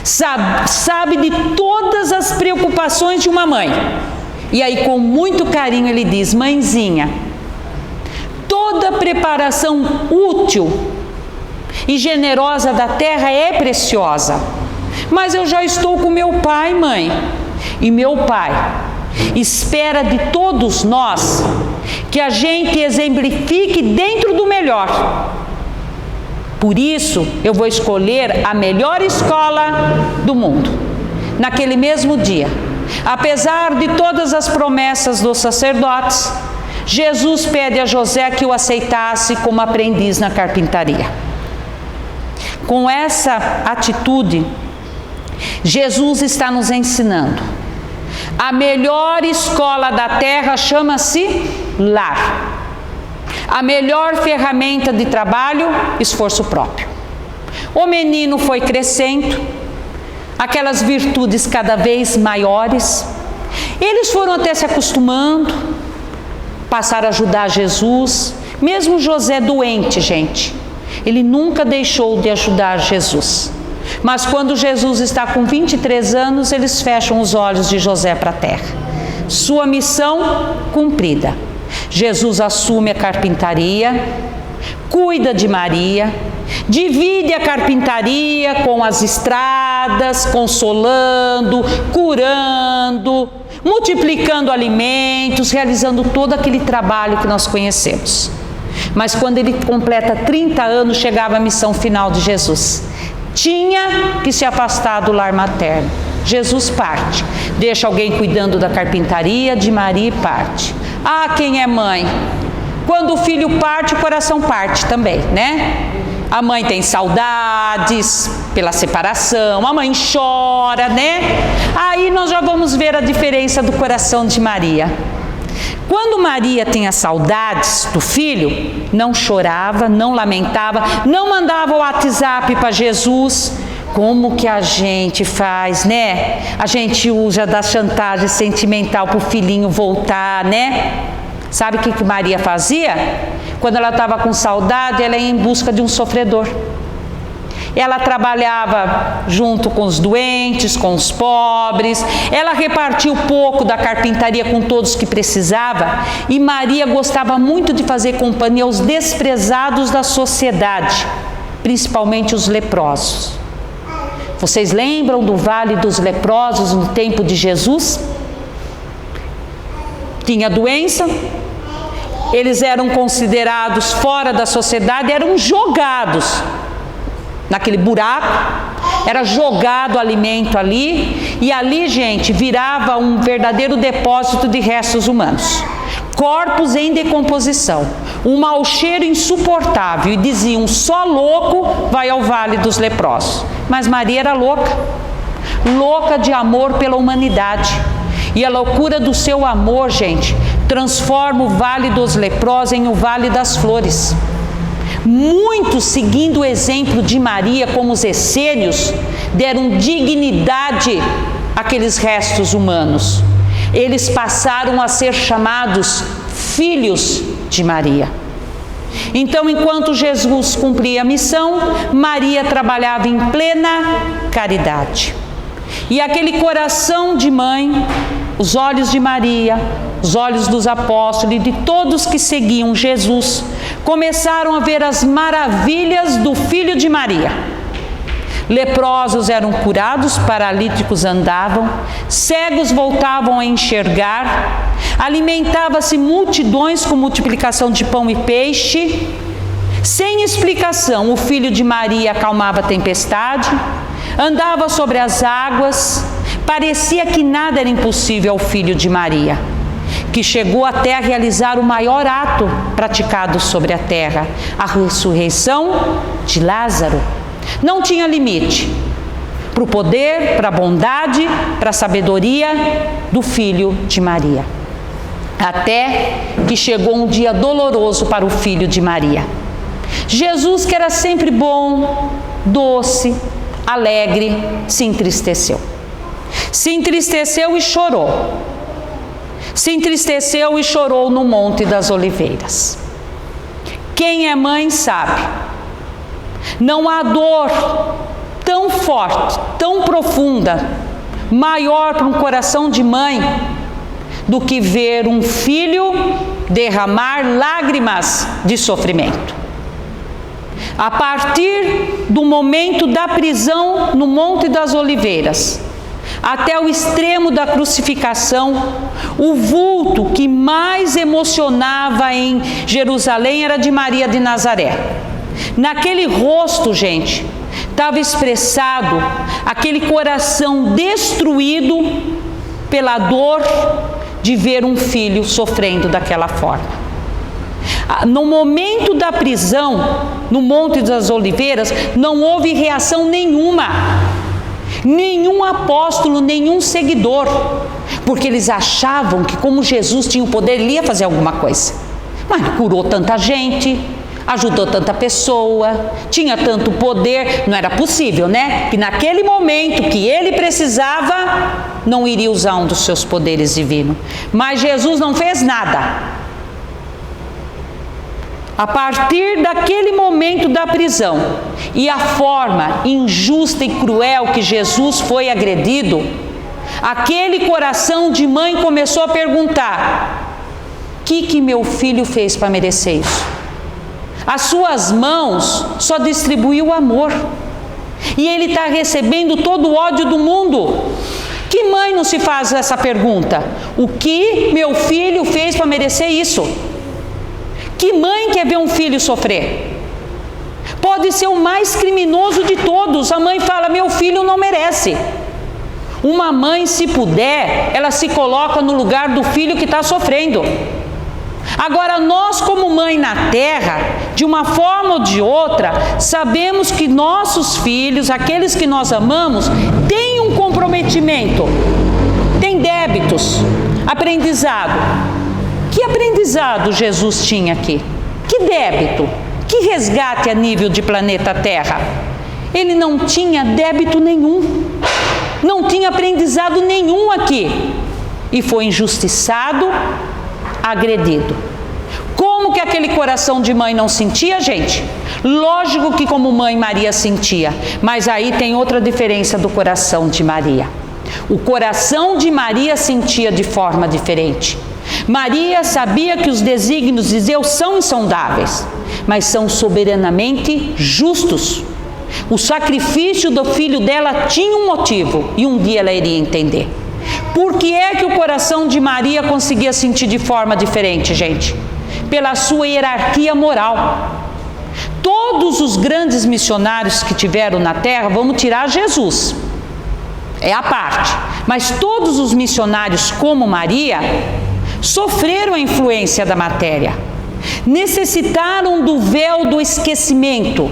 Sabe de todas as preocupações de uma mãe. E aí, com muito carinho, ele diz, mãezinha, toda preparação útil e generosa da terra é preciosa. Mas eu já estou com meu pai, mãe. E meu pai espera de todos nós que a gente exemplifique dentro do melhor. Por isso, eu vou escolher a melhor escola do mundo. Naquele mesmo dia, apesar de todas as promessas dos sacerdotes, Jesus pede a José que o aceitasse como aprendiz na carpintaria. Com essa atitude, Jesus está nos ensinando. A melhor escola da terra chama-se lar. A melhor ferramenta de trabalho, esforço próprio. O menino foi crescendo, aquelas virtudes cada vez maiores. Eles foram até se acostumando, passaram a ajudar Jesus. Mesmo José doente, gente, ele nunca deixou de ajudar Jesus. Mas quando Jesus está com 23 anos, eles fecham os olhos de José para a terra. Sua missão cumprida. Jesus assume a carpintaria, cuida de Maria, divide a carpintaria com as estradas, consolando, curando, multiplicando alimentos, realizando todo aquele trabalho que nós conhecemos. Mas quando ele completa 30 anos, chegava a missão final de Jesus. Tinha que se afastar do lar materno. Jesus parte, deixa alguém cuidando da carpintaria de Maria e parte. Ah, quem é mãe? Quando o filho parte, o coração parte também, né? A mãe tem saudades pela separação, a mãe chora, né? Aí nós já vamos ver a diferença do coração de Maria. Quando Maria tinha saudades do filho, não chorava, não lamentava, não mandava o WhatsApp para Jesus. Como que a gente faz, né? A gente usa da chantagem sentimental para o filhinho voltar, né? Sabe o que Maria fazia? Quando ela estava com saudade, ela ia em busca de um sofredor. Ela trabalhava junto com os doentes, com os pobres, ela repartia um pouco da carpintaria com todos que precisava, e Maria gostava muito de fazer companhia aos desprezados da sociedade, principalmente os leprosos. Vocês lembram do Vale dos Leprosos no tempo de Jesus? Tinha doença, eles eram considerados fora da sociedade, eram jogados naquele buraco, era jogado alimento ali, e ali, gente, virava um verdadeiro depósito de restos humanos. Corpos em decomposição, um mau cheiro insuportável, e diziam: só louco vai ao vale dos leprosos. Mas Maria era louca, louca de amor pela humanidade, e a loucura do seu amor, gente, transforma o vale dos leprosos em o vale das flores. Muitos, seguindo o exemplo de Maria, como os essênios, deram dignidade àqueles restos humanos. Eles passaram a ser chamados filhos de Maria. Então, enquanto Jesus cumpria a missão, Maria trabalhava em plena caridade. E aquele coração de mãe, os olhos de Maria, os olhos dos apóstolos e de todos que seguiam Jesus, começaram a ver as maravilhas do Filho de Maria. Leprosos eram curados, paralíticos andavam, cegos voltavam a enxergar, alimentava-se multidões com multiplicação de pão e peixe. Sem explicação, o Filho de Maria acalmava a tempestade, andava sobre as águas. Parecia que nada era impossível ao Filho de Maria, que chegou até a realizar o maior ato praticado sobre a terra, a ressurreição de Lázaro. Não tinha limite para o poder, para a bondade, para a sabedoria do Filho de Maria. Até que chegou um dia doloroso para o Filho de Maria. Jesus, que era sempre bom, doce, alegre, se entristeceu. Se entristeceu e chorou. Se entristeceu e chorou no Monte das Oliveiras. Quem é mãe sabe. Não há dor tão forte, tão profunda, maior para um coração de mãe do que ver um filho derramar lágrimas de sofrimento. A partir do momento da prisão no Monte das Oliveiras, até o extremo da crucificação, o vulto que mais emocionava em Jerusalém era de Maria de Nazaré. Naquele rosto, gente, estava expressado aquele coração destruído pela dor de ver um filho sofrendo daquela forma. No momento da prisão, no Monte das Oliveiras, não houve reação nenhuma. Nenhum apóstolo, nenhum seguidor, porque eles achavam que como Jesus tinha o poder, ele ia fazer alguma coisa. Mas ele curou tanta gente, ajudou tanta pessoa, tinha tanto poder, não era possível, né? Que naquele momento que ele precisava, não iria usar um dos seus poderes divinos. Mas Jesus não fez nada. A partir daquele momento da prisão e a forma injusta e cruel que Jesus foi agredido, aquele coração de mãe começou a perguntar: o que meu filho fez para merecer isso? As suas mãos só distribuiu amor, e ele está recebendo todo o ódio do mundo. Que mãe não se faz essa pergunta? O que meu filho fez para merecer isso? Que mãe quer ver um filho sofrer? Pode ser o mais criminoso de todos. A mãe fala: meu filho não merece. Uma mãe, se puder, ela se coloca no lugar do filho que está sofrendo. Agora, nós como mãe na terra, de uma forma ou de outra, sabemos que nossos filhos, aqueles que nós amamos, têm um comprometimento, têm débitos, aprendizado. Que aprendizado Jesus tinha aqui? Que débito? Que resgate a nível de planeta Terra? Ele não tinha débito nenhum, não tinha aprendizado nenhum aqui, e foi injustiçado, agredido. Como que aquele coração de mãe não sentia, gente? Lógico que como mãe Maria sentia, mas aí tem outra diferença do coração de Maria. O coração de Maria sentia de forma diferente. Maria sabia que os desígnios de Deus são insondáveis, mas são soberanamente justos. O sacrifício do filho dela tinha um motivo, e um dia ela iria entender. Por que é que o coração de Maria conseguia sentir de forma diferente, gente? Pela sua hierarquia moral. todos os grandes missionários que tiveram na terra, vamos tirar Jesus, é a parte, mas todos os missionários como Maria sofreram a influência da matéria, necessitaram do véu do esquecimento,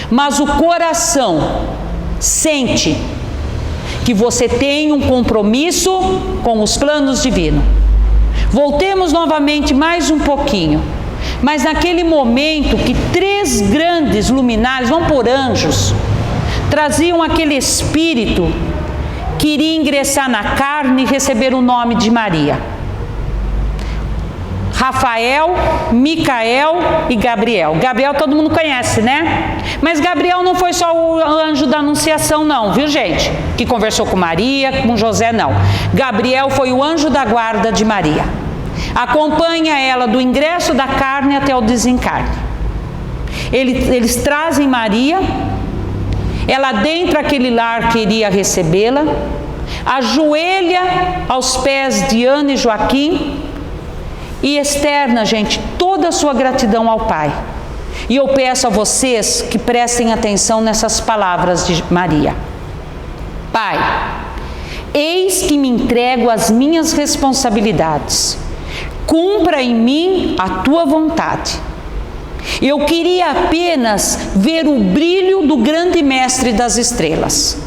mas o coração sente que você tem um compromisso com os planos divinos. Voltemos novamente mais um pouquinho. Mas naquele momento que 3 grandes luminares, vão por anjos, traziam aquele espírito que iria ingressar na carne e receber o nome de Maria. Rafael, Micael e Gabriel. Gabriel todo mundo conhece, né? Mas Gabriel não foi só o anjo da anunciação não, viu gente? Que conversou com Maria, com José, não. Gabriel foi o anjo da guarda de Maria. Acompanha ela do ingresso da carne até o desencarne. Eles trazem Maria, ela adentra aquele lar que iria recebê-la, ajoelha aos pés de Ana e Joaquim e externa, gente, toda a sua gratidão ao Pai. E eu peço a vocês que prestem atenção nessas palavras de Maria. Pai, eis que me entrego às minhas responsabilidades. Cumpra em mim a tua vontade. Eu queria apenas ver o brilho do grande mestre das estrelas.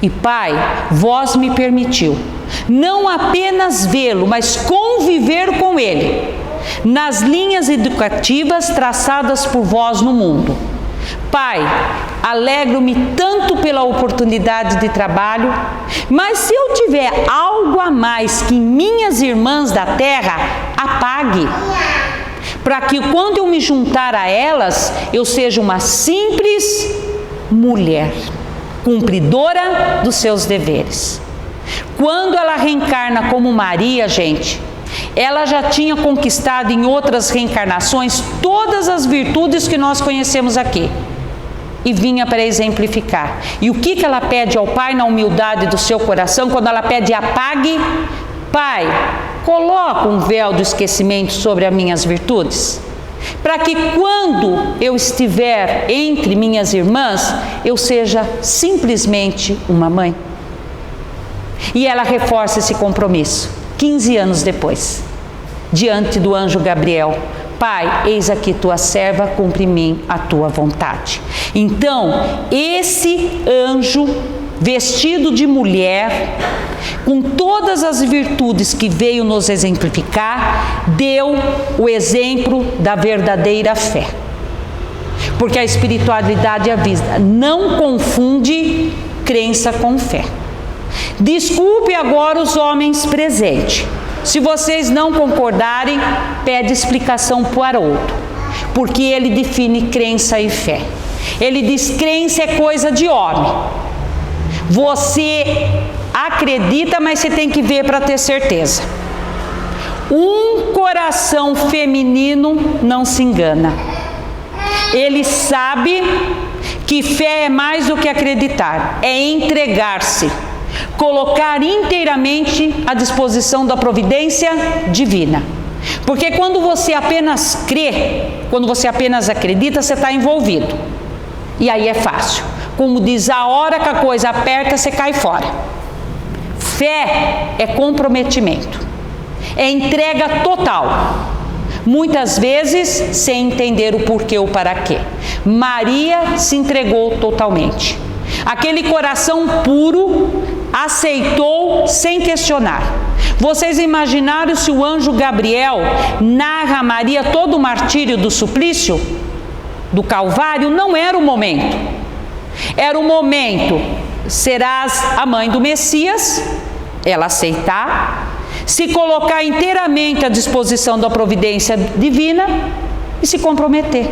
E Pai, vós me permitiu não apenas vê-lo, mas conviver com ele, nas linhas educativas traçadas por vós no mundo. Pai, alegro-me tanto pela oportunidade de trabalho, mas se eu tiver algo a mais que minhas irmãs da terra, apague, para que quando eu me juntar a elas, eu seja uma simples mulher, cumpridora dos seus deveres. Quando ela reencarna como Maria, gente, ela já tinha conquistado em outras reencarnações todas as virtudes que nós conhecemos aqui. E vinha para exemplificar. E o que ela pede ao Pai na humildade do seu coração, quando ela pede apague? Pai, coloca um véu do esquecimento sobre as minhas virtudes, para que quando eu estiver entre minhas irmãs, eu seja simplesmente uma mãe. E ela reforça esse compromisso, 15 anos depois, diante do anjo Gabriel. Pai, eis aqui tua serva, cumpre em mim a tua vontade. Então, esse anjo, vestido de mulher, com todas as virtudes que veio nos exemplificar, deu o exemplo da verdadeira fé. Porque a espiritualidade avisa, não confunde crença com fé. Desculpe agora os homens presentes. Se vocês não concordarem, pede explicação para outro. Porque ele define crença e fé. Ele diz crença é coisa de homem. Você acredita, mas você tem que ver para ter certeza. Um coração feminino não se engana. Ele sabe que fé é mais do que acreditar, é entregar-se, colocar inteiramente à disposição da providência divina. Porque quando você apenas crê, quando você apenas acredita, você está envolvido. E aí é fácil. Como diz, a hora que a coisa aperta, você cai fora. Fé é comprometimento, é entrega total. Muitas vezes sem entender o porquê ou para quê. Maria se entregou totalmente. Aquele coração puro aceitou sem questionar. Vocês imaginaram se o anjo Gabriel narra a Maria todo o martírio do suplício, do Calvário? Não era o momento. Era o momento, serás a mãe do Messias, ela aceitar, se colocar inteiramente à disposição da providência divina e se comprometer.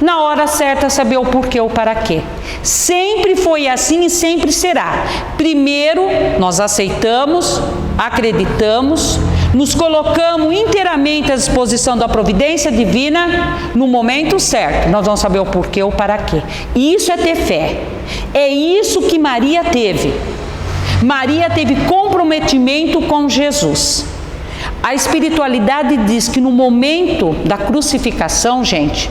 Na hora certa saber o porquê ou para quê. Sempre foi assim e sempre será. Primeiro nós aceitamos, acreditamos, nos colocamos inteiramente à disposição da providência divina. No momento certo nós vamos saber o porquê ou para quê. Isso é ter fé. É isso que Maria teve. Maria teve comprometimento com Jesus. A espiritualidade diz que no momento da crucificação, gente,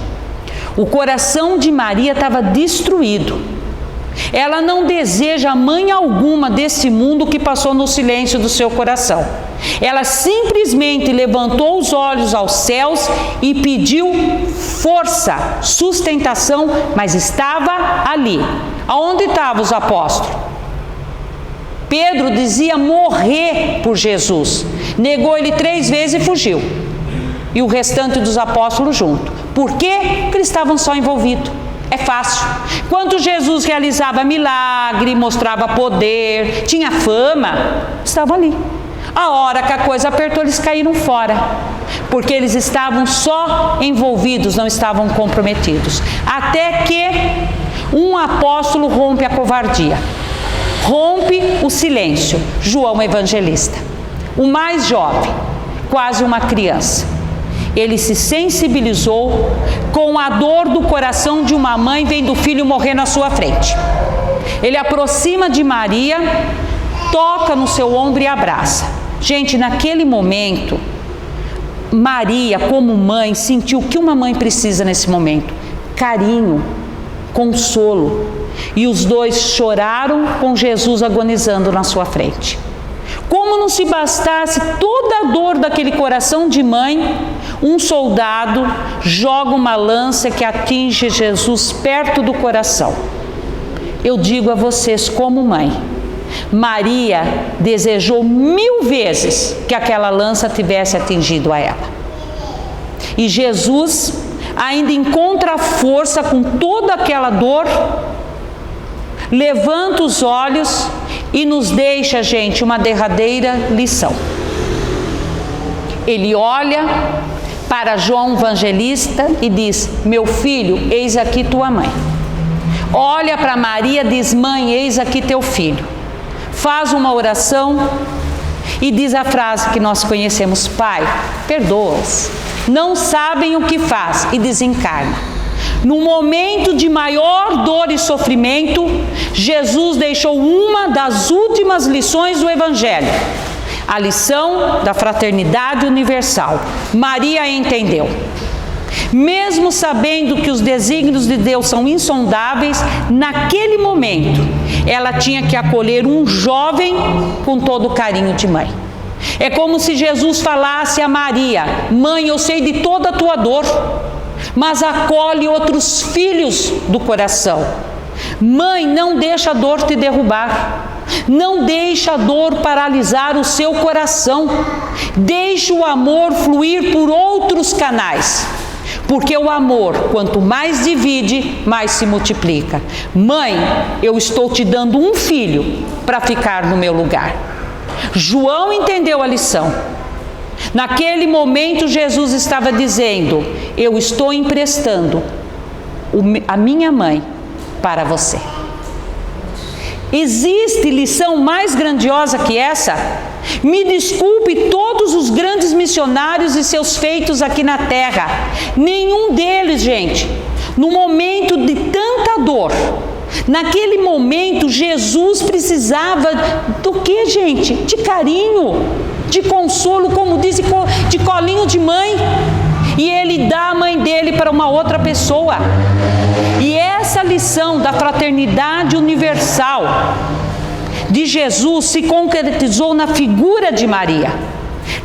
O coração de Maria estava destruído. Ela não deseja mãe alguma desse mundo que passou no silêncio do seu coração. Ela simplesmente levantou os olhos aos céus e pediu força, sustentação, mas estava ali. Aonde estavam os apóstolos? Pedro dizia morrer por Jesus. Negou ele 3 vezes e fugiu. E o restante dos apóstolos junto. Por quê? Porque eles estavam só envolvidos. É fácil. Quando Jesus realizava milagre, mostrava poder, tinha fama, estavam ali. A hora que a coisa apertou, eles caíram fora. Porque eles estavam só envolvidos, não estavam comprometidos. Até que um apóstolo rompe a covardia. Rompe o silêncio. João Evangelista. O mais jovem, quase uma criança. Ele se sensibilizou com a dor do coração de uma mãe vendo o filho morrer na sua frente. Ele aproxima de Maria, toca no seu ombro e abraça. Gente, naquele momento, Maria, como mãe, sentiu o que uma mãe precisa nesse momento: carinho, consolo. E os dois choraram com Jesus agonizando na sua frente. Como não se bastasse toda a dor daquele coração de mãe, um soldado joga uma lança que atinge Jesus perto do coração. Eu digo a vocês como mãe, Maria desejou 1000 vezes que aquela lança tivesse atingido a ela. E Jesus ainda encontra força com toda aquela dor, levanta os olhos e nos deixa, gente, uma derradeira lição. Ele olha para João Evangelista e diz: meu filho, eis aqui tua mãe. Olha para Maria e diz: mãe, eis aqui teu filho. Faz uma oração e diz a frase que nós conhecemos: Pai, perdoa-os, não sabem o que faz, e desencarna. No momento de maior dor e sofrimento, Jesus deixou uma das últimas lições do Evangelho, a lição da fraternidade universal. Maria entendeu. Mesmo sabendo que os desígnios de Deus são insondáveis, naquele momento, ela tinha que acolher um jovem com todo o carinho de mãe. É como se Jesus falasse a Maria: mãe, eu sei de toda a tua dor, mas acolhe outros filhos do coração. Mãe, não deixa a dor te derrubar. Não deixa a dor paralisar o seu coração. Deixa o amor fluir por outros canais. Porque o amor, quanto mais divide, mais se multiplica. Mãe, eu estou te dando um filho para ficar no meu lugar. João entendeu a lição. Naquele momento, Jesus estava dizendo: eu estou emprestando a minha mãe para você. Existe lição mais grandiosa que essa? Me desculpe todos os grandes missionários e seus feitos aqui na terra. Nenhum deles, gente, no momento de tanta dor, naquele momento Jesus precisava do que, gente? De carinho, de consolo, como diz, de colinho de mãe. E ele dá a mãe dele para uma outra pessoa. E essa lição da fraternidade universal de Jesus se concretizou na figura de Maria.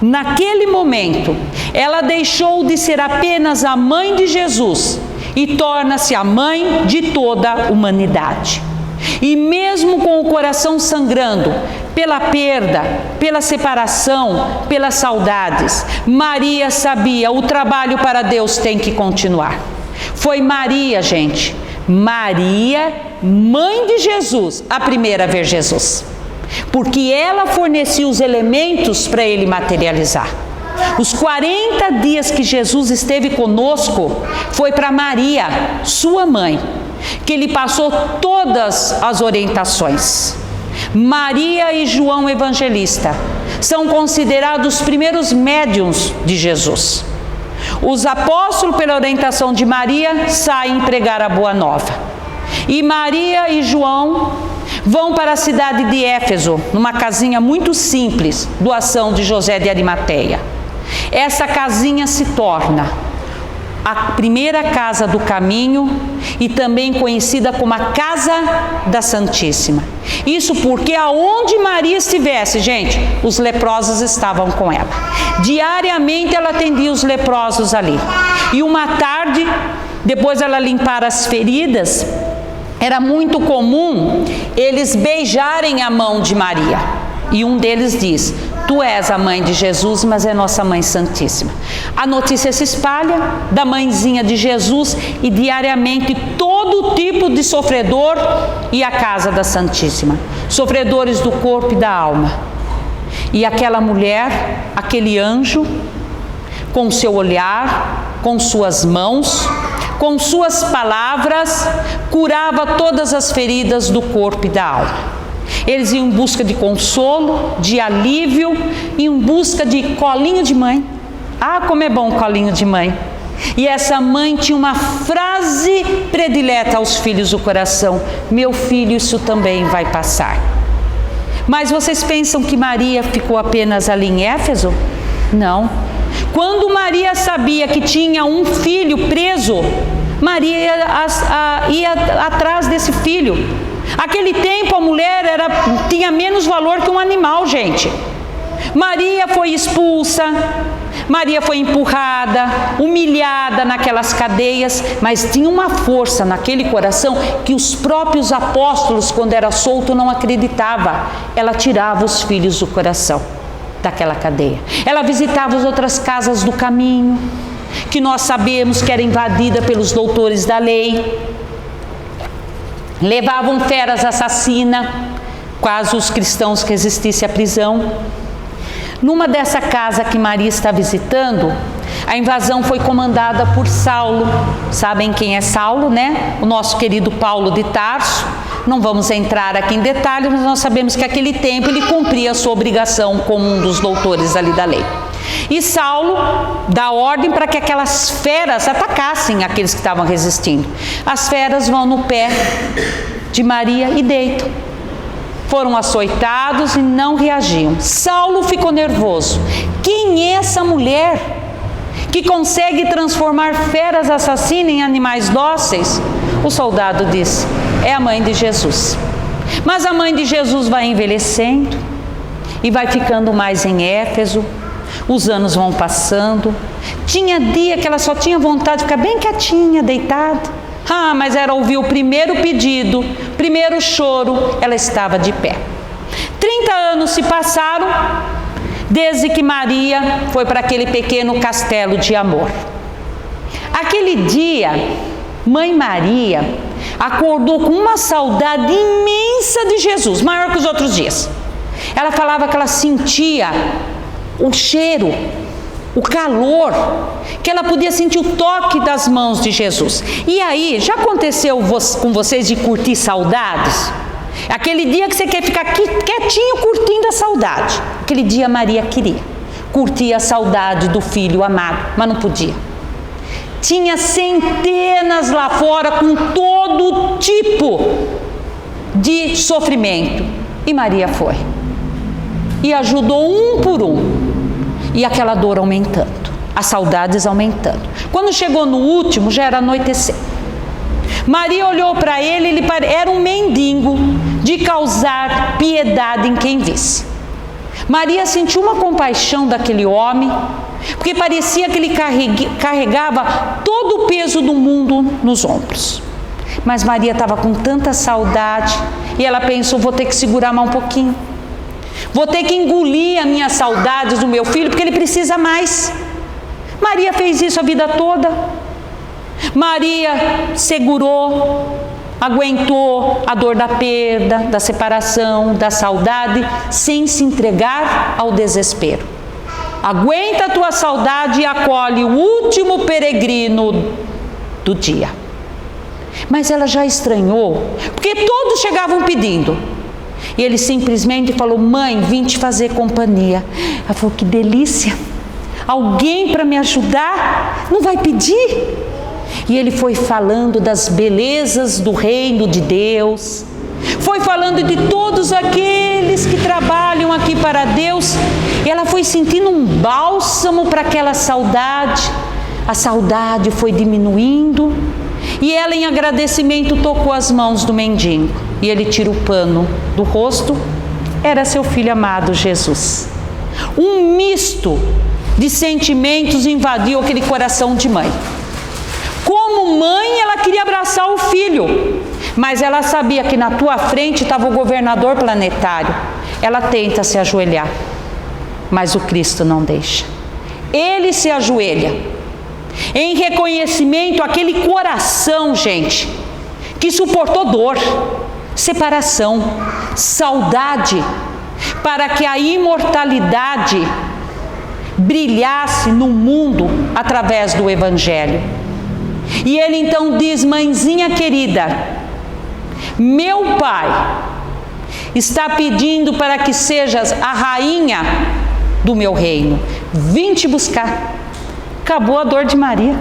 Naquele momento, ela deixou de ser apenas a mãe de Jesus e torna-se a mãe de toda a humanidade. E mesmo com o coração sangrando pela perda, pela separação, pelas saudades, Maria sabia: o trabalho para Deus tem que continuar. Foi Maria, gente, Maria, mãe de Jesus, a primeira a ver Jesus, porque ela fornecia os elementos para ele materializar. Os 40 dias que Jesus esteve conosco foi para Maria, sua mãe, que ele passou todas as orientações. Maria e João Evangelista são considerados os primeiros médiuns de Jesus. Os apóstolos, pela orientação de Maria, saem pregar a boa nova. E Maria e João vão para a cidade de Éfeso, numa casinha muito simples, doação de José de Arimateia. Essa casinha se torna o lar de Jesus. a primeira casa do caminho e também conhecida como a Casa da Santíssima. Isso porque aonde Maria estivesse, gente, os leprosos estavam com ela. Diariamente ela atendia os leprosos ali. E uma tarde, depois ela limpar as feridas, era muito comum eles beijarem a mão de Maria. E um deles diz: tu és a mãe de Jesus, mas é nossa mãe santíssima. A notícia se espalha da mãezinha de Jesus e diariamente todo tipo de sofredor ia à casa da Santíssima. Sofredores do corpo e da alma. E aquela mulher, aquele anjo, com seu olhar, com suas mãos, com suas palavras, curava todas as feridas do corpo e da alma. Eles iam em busca de consolo, de alívio, em busca de colinho de mãe. Ah, como é bom colinho de mãe. E essa mãe tinha uma frase predileta aos filhos do coração: meu filho, isso também vai passar. Mas vocês pensam que Maria ficou apenas ali em Éfeso? Não. Quando Maria sabia que tinha um filho preso, Maria ia atrás desse filho. Aquele tempo a mulher tinha menos valor que um animal, gente. Maria foi expulsa, Maria foi empurrada, humilhada naquelas cadeias, mas tinha uma força naquele coração que os próprios apóstolos, quando era solto, não acreditavam. Ela tirava os filhos do coração daquela cadeia. Ela visitava as outras casas do caminho, que nós sabemos que era invadida pelos doutores da lei. Levavam feras assassinas, caso os cristãos resistissem à prisão. Numa dessa casa que Maria está visitando, a invasão foi comandada por Saulo. Sabem quem é Saulo, né? O nosso querido Paulo de Tarso. Não vamos entrar aqui em detalhes, mas nós sabemos que naquele tempo ele cumpria a sua obrigação como um dos doutores ali da lei. E Saulo dá ordem para que aquelas feras atacassem aqueles que estavam resistindo. As feras vão no pé de Maria e deitam. Foram açoitados e não reagiam. Saulo ficou nervoso. Quem é essa mulher que consegue transformar feras assassinas em animais dóceis? O soldado disse: é a mãe de Jesus. Mas a mãe de Jesus vai envelhecendo e vai ficando mais em Éfeso. Os anos vão passando. Tinha dia que ela só tinha vontade de ficar bem quietinha, deitada. Mas era ouvir o primeiro pedido, primeiro choro, ela estava de pé. 30 anos se passaram desde que Maria foi para aquele pequeno castelo de amor. Aquele dia, Mãe Maria acordou com uma saudade imensa de Jesus, maior que os outros dias. Ela falava que ela sentia o cheiro, o calor, que ela podia sentir o toque das mãos de Jesus. E aí, já aconteceu com vocês de curtir saudades? Aquele dia que você quer ficar quietinho curtindo a saudade. Aquele dia Maria queria curtir a saudade do filho amado, mas não podia. Tinha centenas lá fora com todo tipo de sofrimento. E Maria foi. E ajudou um por um. E aquela dor aumentando, as saudades aumentando. Quando chegou no último, já era anoitecer. Maria olhou para ele era um mendigo de causar piedade em quem visse. Maria sentiu uma compaixão daquele homem, porque parecia que ele carregava todo o peso do mundo nos ombros. Mas Maria estava com tanta saudade, e ela pensou: vou ter que segurar mais um pouquinho. Vou ter que engolir as minhas saudades do meu filho, porque ele precisa mais. Maria fez isso a vida toda. Maria segurou, aguentou a dor da perda, da separação, da saudade, sem se entregar ao desespero. Aguenta a tua saudade e acolhe o último peregrino do dia. Mas ela já estranhou, porque todos chegavam pedindo. E ele simplesmente falou: mãe, vim te fazer companhia. Ela falou: que delícia, alguém para me ajudar, não vai pedir? E ele foi falando das belezas do reino de Deus, foi falando de todos aqueles que trabalham aqui para Deus. E ela foi sentindo um bálsamo para aquela saudade. a saudade foi diminuindo e ela, em agradecimento, tocou as mãos do mendigo. E ele tira o pano do rosto. Era seu filho amado, Jesus. Um misto de sentimentos invadiu aquele coração de mãe. Como mãe, ela queria abraçar o filho, mas ela sabia que na tua frente estava o governador planetário. Ela tenta se ajoelhar, mas o Cristo não deixa. Ele se ajoelha em reconhecimento àquele coração, gente, que suportou dor, separação, saudade, para que a imortalidade brilhasse no mundo através do Evangelho. E ele então diz: mãezinha querida, meu Pai está pedindo para que sejas a rainha do meu reino. Vim te buscar. Acabou a dor de Maria.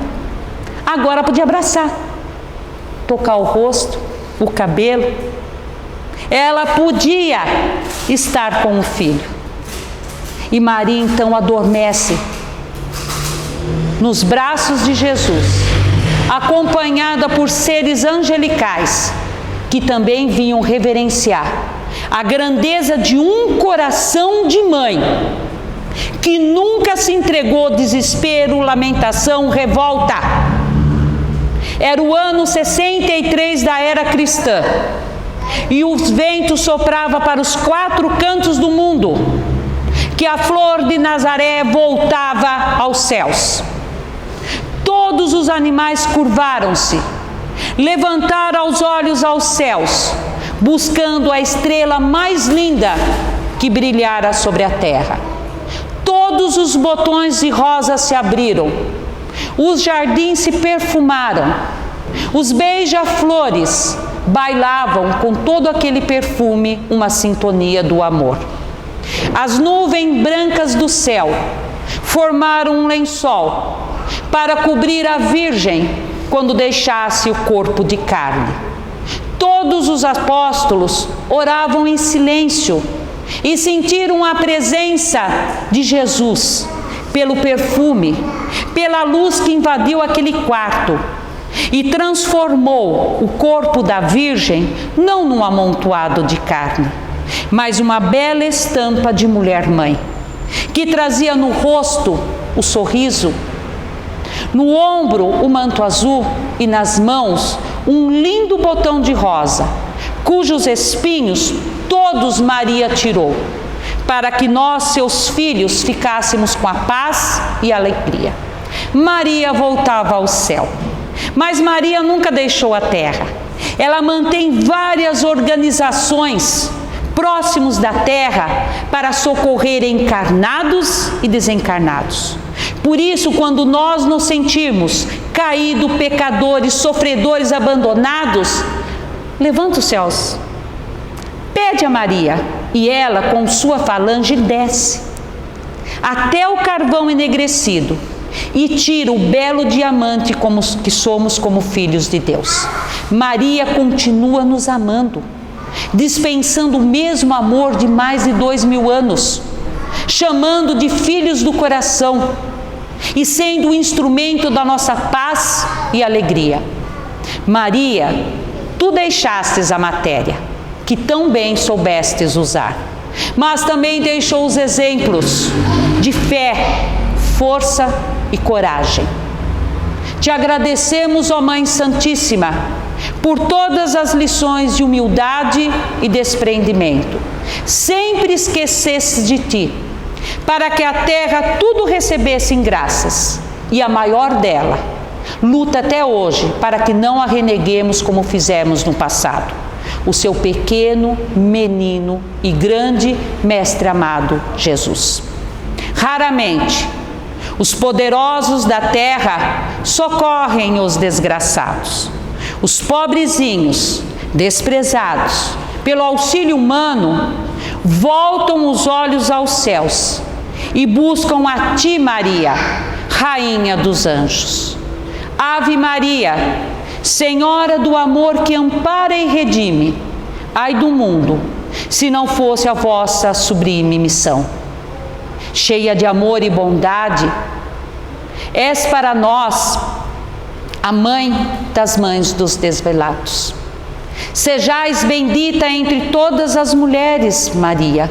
Agora podia abraçar, tocar o rosto, o cabelo. Ela podia estar com o filho. E Maria então adormece nos braços de Jesus, acompanhada por seres angelicais que também vinham reverenciar a grandeza de um coração de mãe que nunca se entregou ao desespero, lamentação, revolta. Era o ano 63 da era cristã e os ventos sopravam para os 4 cantos do mundo, que a flor de Nazaré voltava aos céus. Todos os animais curvaram-se, levantaram os olhos aos céus, buscando a estrela mais linda que brilhara sobre a terra. Todos os botões de rosa se abriram, os jardins se perfumaram, os beija-flores bailavam com todo aquele perfume uma sintonia do amor. As nuvens brancas do céu formaram um lençol para cobrir a Virgem quando deixasse o corpo de carne. Todos os apóstolos oravam em silêncio e sentiram a presença de Jesus pelo perfume, pela luz que invadiu aquele quarto e transformou o corpo da Virgem não num amontoado de carne, mas uma bela estampa de mulher-mãe, que trazia no rosto o sorriso, no ombro o manto azul e nas mãos um lindo botão de rosa, cujos espinhos todos Maria tirou, para que nós, seus filhos, ficássemos com a paz e a alegria. Maria voltava ao céu, mas Maria nunca deixou a terra. Ela mantém várias organizações próximos da terra para socorrer encarnados e desencarnados. Por isso, quando nós nos sentirmos caídos, pecadores, sofredores, abandonados, levanta os céus, pede a Maria, e ela com sua falange desce até o carvão enegrecido e tira o belo diamante como que somos como filhos de Deus. Maria continua nos amando, dispensando o mesmo amor de mais de 2000 anos, chamando de filhos do coração e sendo o instrumento da nossa paz e alegria. Maria, tu deixastes a matéria, que tão bem soubestes usar, mas também deixou os exemplos de fé, força e coragem. Te agradecemos, ó Mãe Santíssima, por todas as lições de humildade e desprendimento. Sempre esquecesse de ti, para que a terra tudo recebesse em graças, e a maior dela luta até hoje para que não a reneguemos como fizemos no passado. O seu pequeno, menino e grande Mestre amado Jesus. Raramente os poderosos da terra socorrem os desgraçados. Os pobrezinhos, desprezados pelo auxílio humano, voltam os olhos aos céus e buscam a ti, Maria, Rainha dos anjos. Ave Maria, Senhora do amor que ampara e redime, ai do mundo, se não fosse a vossa sublime missão. Cheia de amor e bondade, És para nós a mãe das mães dos desvelados. Sejais bendita entre todas as mulheres, Maria,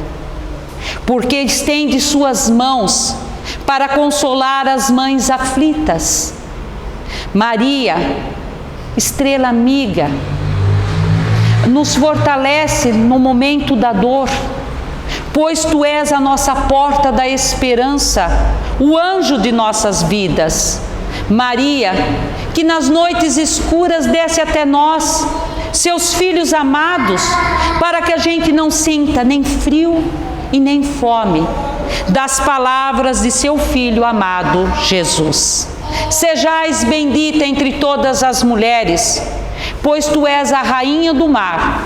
porque estende suas mãos para consolar as mães aflitas. Maria, estrela amiga, nos fortalece no momento da dor, pois Tu és a nossa porta da esperança, o anjo de nossas vidas. Maria, que nas noites escuras desce até nós, Seus filhos amados, para que a gente não sinta nem frio e nem fome, das palavras de Seu Filho amado, Jesus. Sejais bendita entre todas as mulheres, pois Tu és a rainha do mar,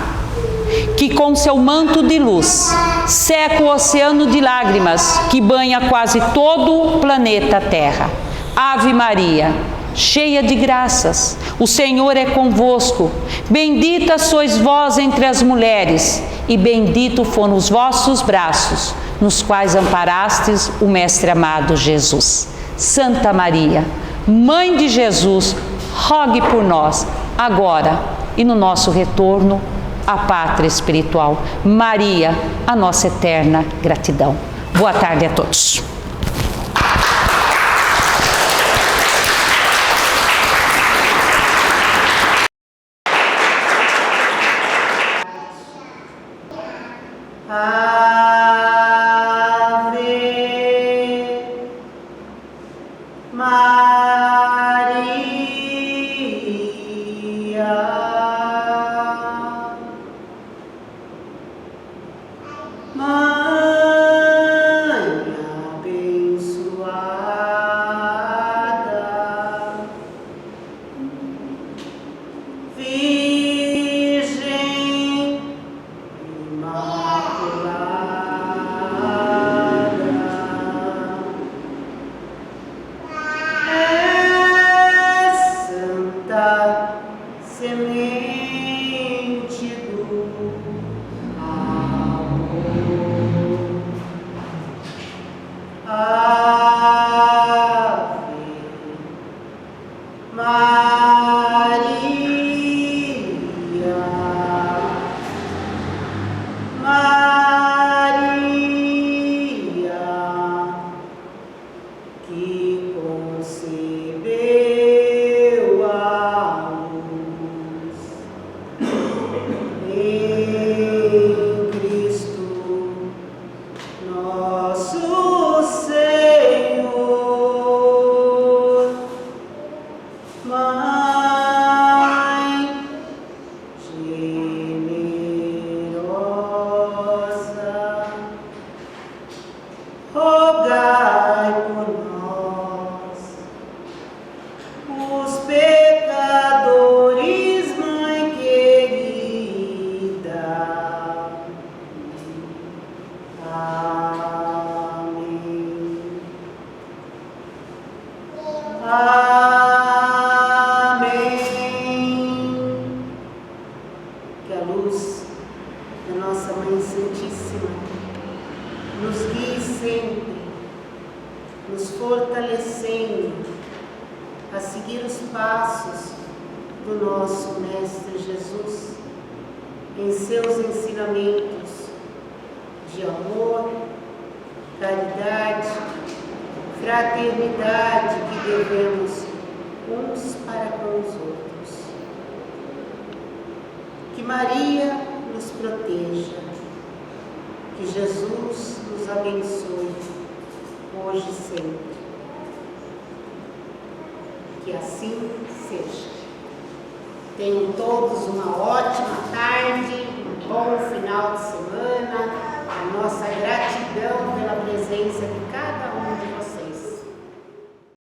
que com seu manto de luz seca o oceano de lágrimas que banha quase todo o planeta Terra. Ave Maria, cheia de graças, o Senhor é convosco. Bendita sois vós entre as mulheres, e bendito foram os vossos braços, nos quais amparastes o Mestre amado Jesus. Santa Maria, Mãe de Jesus, rogue por nós, agora e no nosso retorno à pátria espiritual. Maria, a nossa eterna gratidão. Boa tarde a todos. Tenham todos uma ótima tarde, um bom final de semana. A nossa gratidão pela presença de cada um.